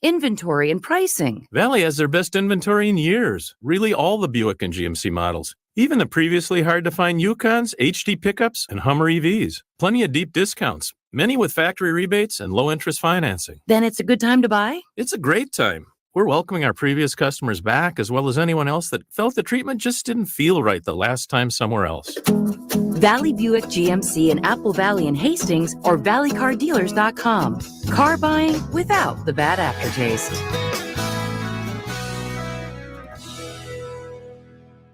Inventory and pricing. Valley has their best inventory in years. Really all the Buick and GMC models. Even the previously hard-to-find Yukons, HD pickups, and Hummer EVs. Plenty of deep discounts, many with factory rebates and low-interest financing. Then it's a good time to buy? It's a great time. We're welcoming our previous customers back, as well as anyone else that felt the treatment just didn't feel right the last time somewhere else. Valley Buick GMC in Apple Valley and Hastings or valleycardealers.com. Car buying without the bad aftertaste.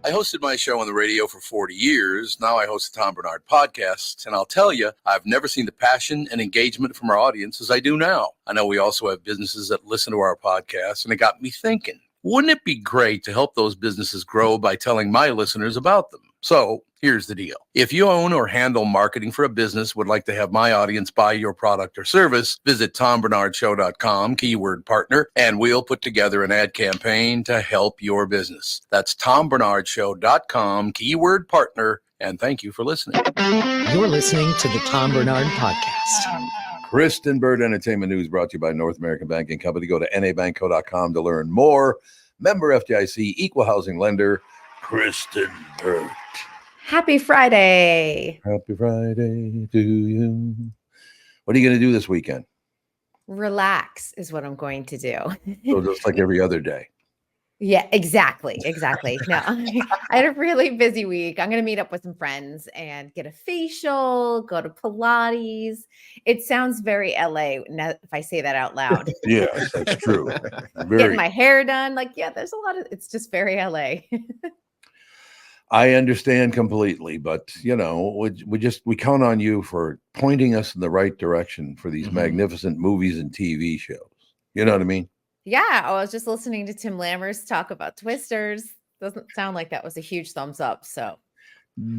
I hosted my show on the radio for 40 years. Now I host the Tom Barnard Podcast. And I'll tell you, I've never seen the passion and engagement from our audience as I do now. I know we also have businesses that listen to our podcast, and it got me thinking, wouldn't it be great to help those businesses grow by telling my listeners about them? So here's the deal. If you own or handle marketing for a business, would like to have my audience buy your product or service, visit TomBarnardShow.com, keyword partner, and we'll put together an ad campaign to help your business. That's TomBarnardShow.com, keyword partner, and thank you for listening. You're listening to the Tom Barnard Podcast. Kristen Bird Entertainment News brought to you by North American Banking Company. Go to nabankco.com to learn more. Member FDIC, equal housing lender, Kristen Bird. Happy Friday. Happy Friday to you. What are you going to do this weekend? Relax is what I'm going to do. So just like every other day. Yeah, exactly. No, I had a really busy week. I'm going to meet up with some friends and get a facial, go to Pilates. It sounds very LA if I say that out loud. Yes, that's true. Getting my hair done. There's a lot of, it's just very LA. I understand completely, but we count on you for pointing us in the right direction for these magnificent movies and TV shows. You know what I mean? Yeah, I was just listening to Tim Lammers talk about Twisters. Doesn't sound like that was a huge thumbs up. So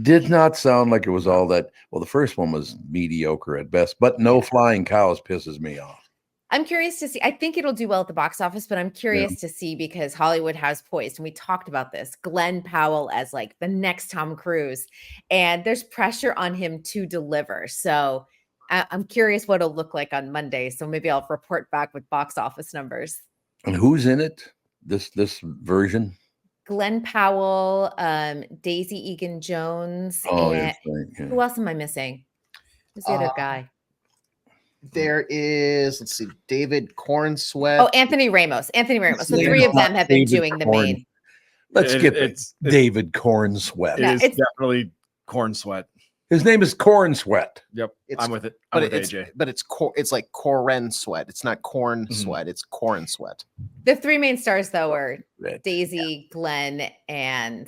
did not sound like it was all that. Well, the first one was mediocre at best, but No Flying Cows pisses me off. I'm curious to see. I think it'll do well at the box office, but I'm curious to see because Hollywood has poised, and we talked about this, Glen Powell as like the next Tom Cruise, and there's pressure on him to deliver. So I'm curious what it'll look like on Monday. So maybe I'll report back with box office numbers. And who's in it? This version? Glen Powell, Daisy Edgar-Jones. Oh, and yeah. Who else am I missing? Who's the other guy? There is, let's see, David Cornsweat. Oh, Anthony Ramos. So the three of them have been doing the main. Let's skip it. It's David Cornsweat. It is definitely Cornsweat. His name is Cornsweat. Yep, I'm with it. I'm with AJ. But it's like Corin Sweat. It's not Corn Sweat. It's Corin Sweat. The three main stars, though, are Daisy, Glenn, and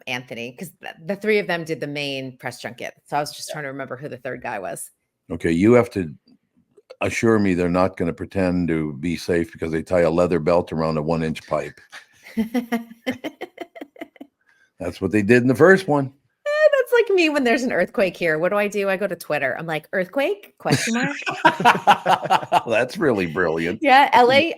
Anthony, because the three of them did the main press junket. So I was just trying to remember who the third guy was. Okay, you have to assure me they're not going to pretend to be safe because they tie a leather belt around a 1-inch pipe. That's what they did in the first one. That's like me when there's an earthquake here. What do? I go to Twitter. I'm like, earthquake? Question mark. That's really brilliant. Yeah, LA.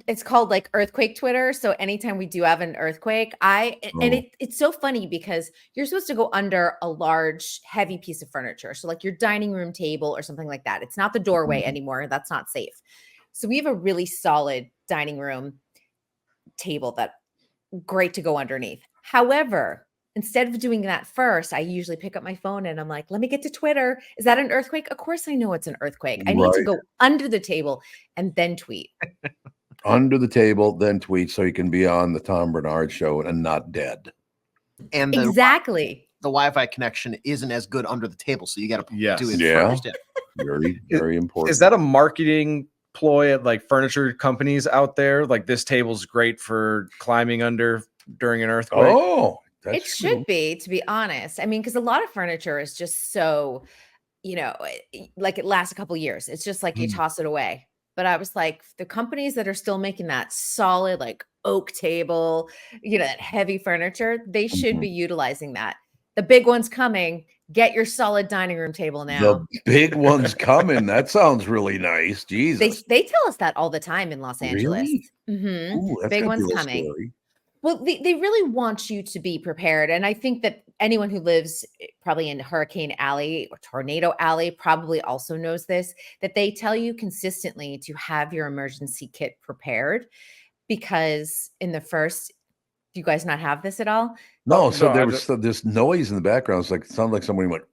It's called like earthquake Twitter. So anytime we do have an earthquake, it's so funny because you're supposed to go under a large, heavy piece of furniture. So like your dining room table or something like that. It's not the doorway anymore. That's not safe. So we have a really solid dining room table that great to go underneath. However, instead of doing that first, I usually pick up my phone and I'm like, let me get to Twitter. Is that an earthquake? Of course I know it's an earthquake. I need to go under the table and then tweet. Under the table, then tweet so you can be on the Tom Barnard Show and not dead. And exactly. The Wi-Fi connection isn't as good under the table, so you got to do it first. Yeah. Very, very important. Is that a marketing ploy at like furniture companies out there? Like this table's great for climbing under during an earthquake? Oh, it should be, to be honest. I mean, because a lot of furniture is just so, like it lasts a couple years. It's just like you toss it away. But I was like, the companies that are still making that solid, like oak table, that heavy furniture, they should be utilizing that. The big one's coming. Get your solid dining room table now. The big one's coming. That sounds really nice. Jesus. They tell us that all the time in Los Angeles. Really? Ooh, big one's coming. Scary. Well, they really want you to be prepared. And I think that anyone who lives probably in Hurricane Alley or Tornado Alley probably also knows this, that they tell you consistently to have your emergency kit prepared because in the first Do you guys not have this at all? No, so there was this noise in the background. It sounded like somebody went.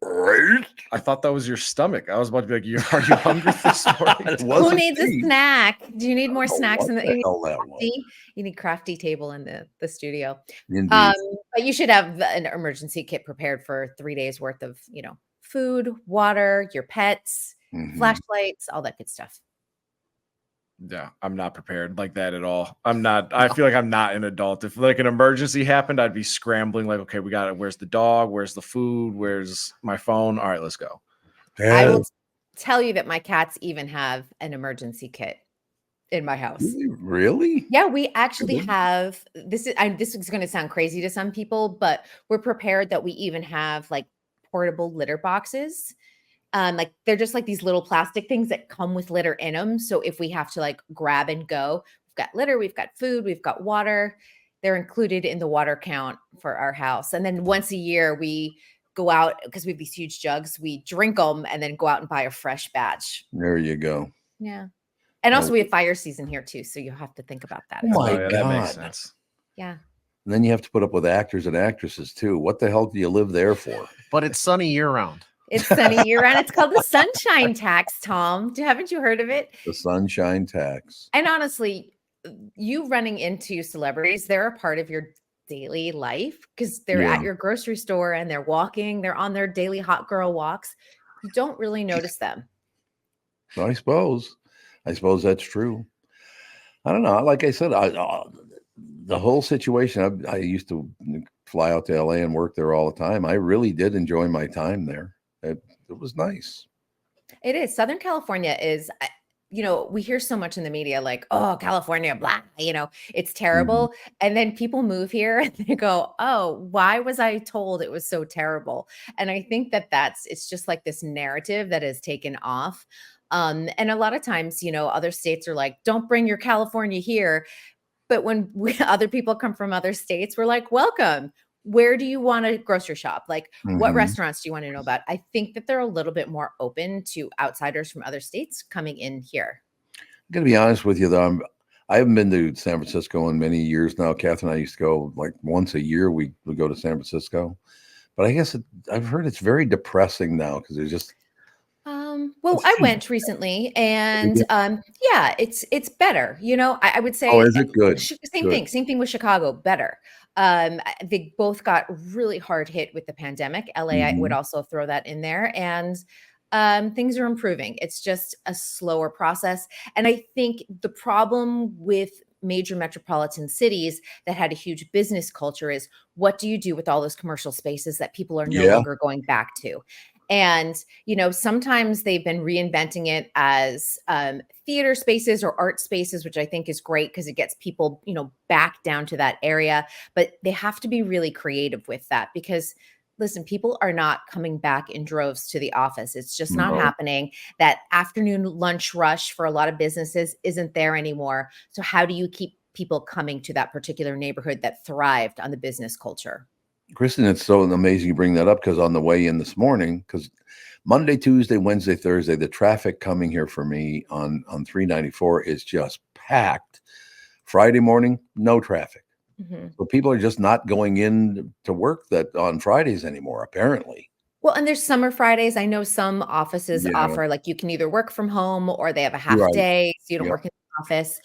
I thought that was your stomach. I was about to be like, "Are you hungry this morning?" Who needs a snack? Do you need more snacks in the? You need crafty table in the studio. Indeed. But you should have an emergency kit prepared for 3 days worth of food, water, your pets, flashlights, all that good stuff. Yeah, I'm not prepared like that at all. I'm not. I feel like I'm not an adult. If like an emergency happened, I'd be scrambling. Like, okay, we got it. Where's the dog? Where's the food? Where's my phone? All right, let's go. I will tell you that my cats even have an emergency kit in my house. Really? Yeah, we actually have. This is going to sound crazy to some people, but we're prepared that we even have like portable litter boxes. Like they're just like these little plastic things that come with litter in them. So if we have to like grab and go, we've got litter, we've got food, we've got water. They're included in the water count for our house. And then once a year we go out because we have these huge jugs, we drink them and then go out and buy a fresh batch. There you go. Yeah. And also we have fire season here too. So you have to think about that. Oh my God. God. That makes sense. Yeah. And then you have to put up with actors and actresses too. What the hell do you live there for? But it's sunny year round. It's sunny year round. It's called the sunshine tax, Tom. Haven't you heard of it? The sunshine tax. And honestly, you running into celebrities, they're a part of your daily life because they're at your grocery store and they're walking, they're on their daily hot girl walks. You don't really notice them. I suppose that's true. I don't know. Like I said, the whole situation, I used to fly out to LA and work there all the time. I really did enjoy my time there. It was nice. It is. Southern California is, we hear so much in the media like, oh, California, blah, it's terrible. And then people move here and they go, oh, why was I told it was so terrible? And I think it's just like this narrative that has taken off. And a lot of times, other states are like, don't bring your California here. But when other people come from other states, we're like, welcome. Where do you want to grocery shop? Like, what restaurants do you want to know about? I think that they're a little bit more open to outsiders from other states coming in here. I'm going to be honest with you, though. I haven't been to San Francisco in many years now. Catherine and I used to go like once a year. We would go to San Francisco. But I guess I've heard it's very depressing now because there's just... Well, I went recently and it's better. I would say. Oh, is it good? Same thing with Chicago, better. They both got really hard hit with the pandemic. LA, I would also throw that in there. And things are improving. It's just a slower process. And I think the problem with major metropolitan cities that had a huge business culture is what do you do with all those commercial spaces that people are no longer going back to? And, sometimes they've been reinventing it as theater spaces or art spaces, which I think is great because it gets people, back down to that area. But they have to be really creative with that because, listen, people are not coming back in droves to the office. It's just not happening. That afternoon lunch rush for a lot of businesses isn't there anymore. So how do you keep people coming to that particular neighborhood that thrived on the business culture? Kristen, it's so amazing you bring that up because on the way in this morning, because Monday, Tuesday, Wednesday, Thursday, the traffic coming here for me on 394 is just packed. Friday morning, no traffic. So people are just not going in to work that on Fridays anymore, apparently. Well, and there's summer Fridays. I know some offices offer like you can either work from home or they have a half day, so you don't work in the office.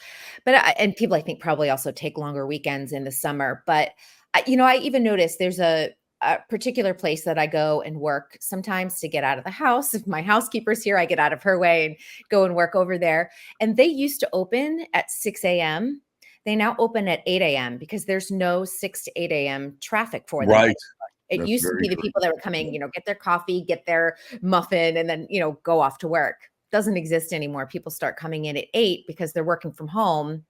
But and people, I think, probably also take longer weekends in the summer. But I even noticed there's a particular place that I go and work sometimes to get out of the house. If my housekeeper's here, I get out of her way and go and work over there. And they used to open at 6 a.m. They now open at 8 a.m. because there's no 6 to 8 a.m. traffic for them. Right. It used to be the people that were coming, get their coffee, get their muffin, and then, go off to work. Doesn't exist anymore. People start coming in at 8 because they're working from home.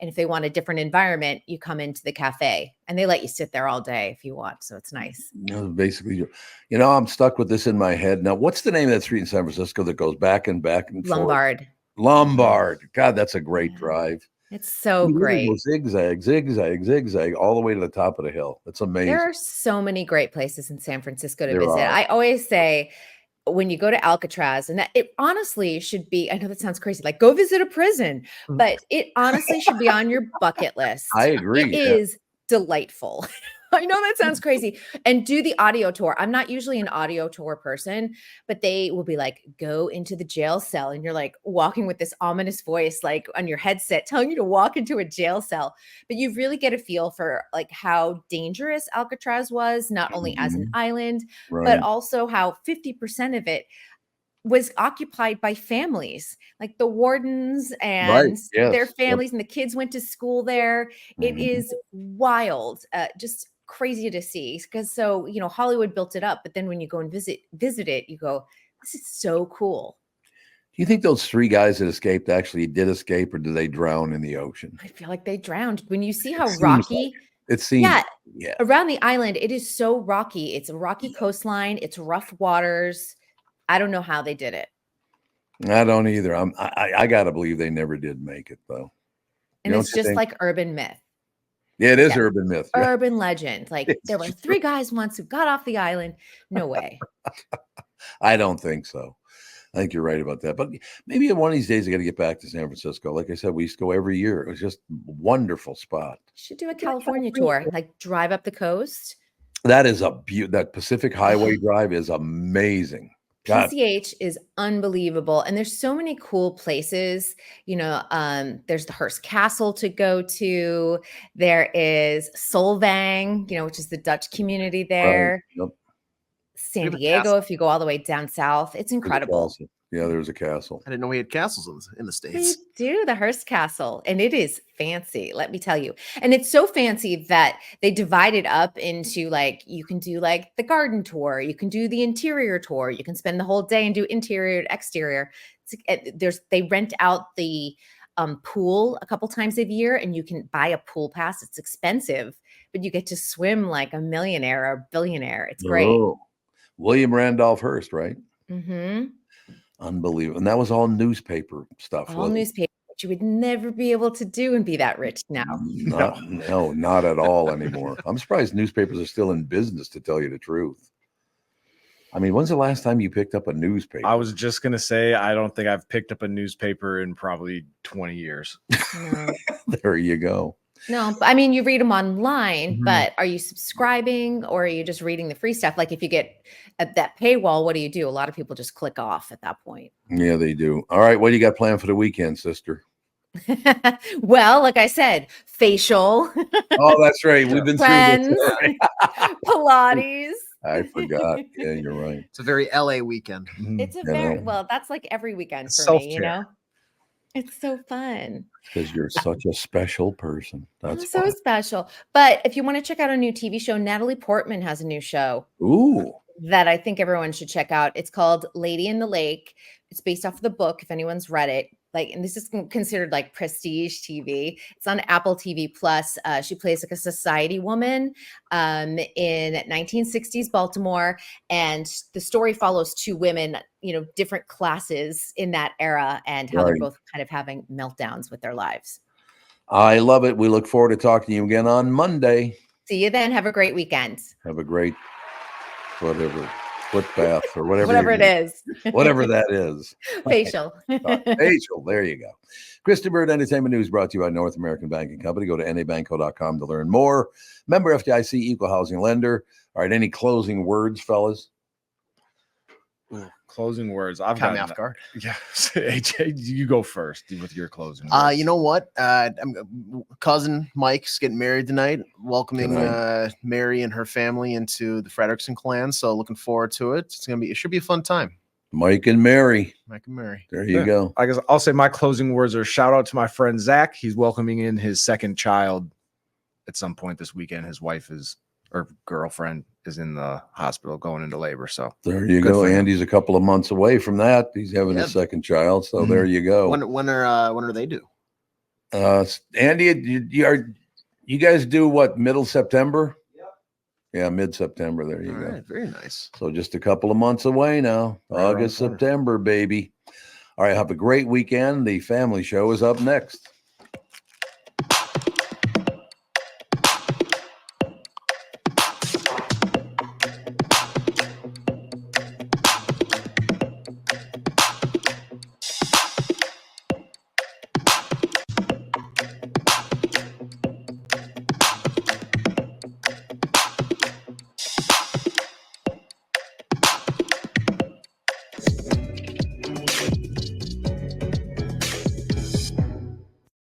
And if they want a different environment, you come into the cafe and they let you sit there all day if you want. So it's nice. Basically, I'm stuck with this in my head. Now, what's the name of that street in San Francisco that goes back and forth? Lombard. God, that's a great drive. It's so great. Go zigzag, zigzag, zigzag, all the way to the top of the hill. It's amazing. There are so many great places in San Francisco to visit. I always say, when you go to Alcatraz, and that it honestly should be, I know that sounds crazy, like go visit a prison, but it honestly should be on your bucket list. I agree. It is delightful. I know that sounds crazy. And do the audio tour. I'm not usually an audio tour person, but they will be like, go into the jail cell. And you're like walking with this ominous voice, like on your headset, telling you to walk into a jail cell. But you really get a feel for like how dangerous Alcatraz was, not only as an island, but also how 50% of it was occupied by families, like the wardens and their families, and the kids went to school there. It is wild, just crazy to see. Because Hollywood built it up, but then when you go and visit it, you go, this is so cool. Do you think those 3 guys that escaped actually did escape, or did they drown in the ocean? I feel like they drowned. When you see how rocky it seems, around the island, it is so rocky. It's a rocky coastline. It's rough waters. I don't know how they did it. I don't either. I gotta believe they never did make it, though. And it's just like urban myth. Yeah, it is urban myth. Urban legend. Like there were 3 guys once who got off the island. No way. I don't think so. I think you're right about that. But maybe one of these days I got to get back to San Francisco. Like I said, we used to go every year. It was just a wonderful spot. Should do a California tour, like drive up the coast. That is that Pacific Highway drive is amazing. God. PCH is unbelievable. And there's so many cool places. There's the Hearst Castle to go to. There is Solvang, which is the Dutch community there. Yep. San Diego, if you go all the way down south. It's incredible. Yeah, there's a castle. I didn't know we had castles in the States. They do, the Hearst Castle. And it is fancy, let me tell you. And it's so fancy that they divide it up into you can do the garden tour. You can do the interior tour. You can spend the whole day and do interior to exterior. They rent out the pool a couple times a year, and you can buy a pool pass. It's expensive, but you get to swim like a millionaire or billionaire. It's great. Oh, William Randolph Hearst, right? Mm-hmm. Unbelievable. And that was all newspaper stuff. All newspaper, which you would never be able to do and be that rich now. No, not at all anymore. I'm surprised newspapers are still in business, to tell you the truth. I mean, when's the last time you picked up a newspaper? I was just going to say, I don't think I've picked up a newspaper in probably 20 years. No. There you go. No, I mean, you read them online, but are you subscribing, or are you just reading the free stuff? Like if you get at that paywall, what do? A lot of people just click off at that point. Yeah, they do. All right. What do you got planned for the weekend, sister? Well, like I said, facial. Oh, that's right. We've been through this. Pilates. I forgot. Yeah, you're right. It's a very LA weekend. It's that's like every weekend for me, It's so fun. Because you're such a special person. That's so special. But if you want to check out a new TV show, Natalie Portman has a new show. Ooh. That I think everyone should check out. It's called Lady in the Lake. It's based off of the book, if anyone's read it. And this is considered like prestige TV. It's on Apple TV Plus. She plays like a society woman in 1960s Baltimore, and the story follows 2 women, different classes in that era, and how they're both kind of having meltdowns with their lives. I love it. We look forward to talking to you again on Monday. See you then. Have a great weekend. Have a great foot bath or whatever it is. Whatever that is. Facial. Facial. There you go. Kristen Bird Entertainment News brought to you by North American Banking Company. Go to nabanco.com to learn more. Member FDIC, equal housing lender. All right. Any closing words, fellas? Closing words. I've got me off guard. Yeah. AJ, you go first with your closing words. You know what? Cousin Mike's getting married tonight, welcoming Mary and her family into the Frederickson clan. So looking forward to it. It should be a fun time. Mike and Mary. There you go. I guess I'll say my closing words are shout out to my friend Zach. He's welcoming in his second child at some point this weekend. His wife or girlfriend is in the hospital going into labor. So there you go. Andy's a couple of months away from that. He's having his second child. So there you go. When are they due? Andy, you guys do what? Middle September? Yeah, mid-September. There you go. All right, very nice. So just a couple of months away now. August, September, baby. All right, have a great weekend. The family show is up next.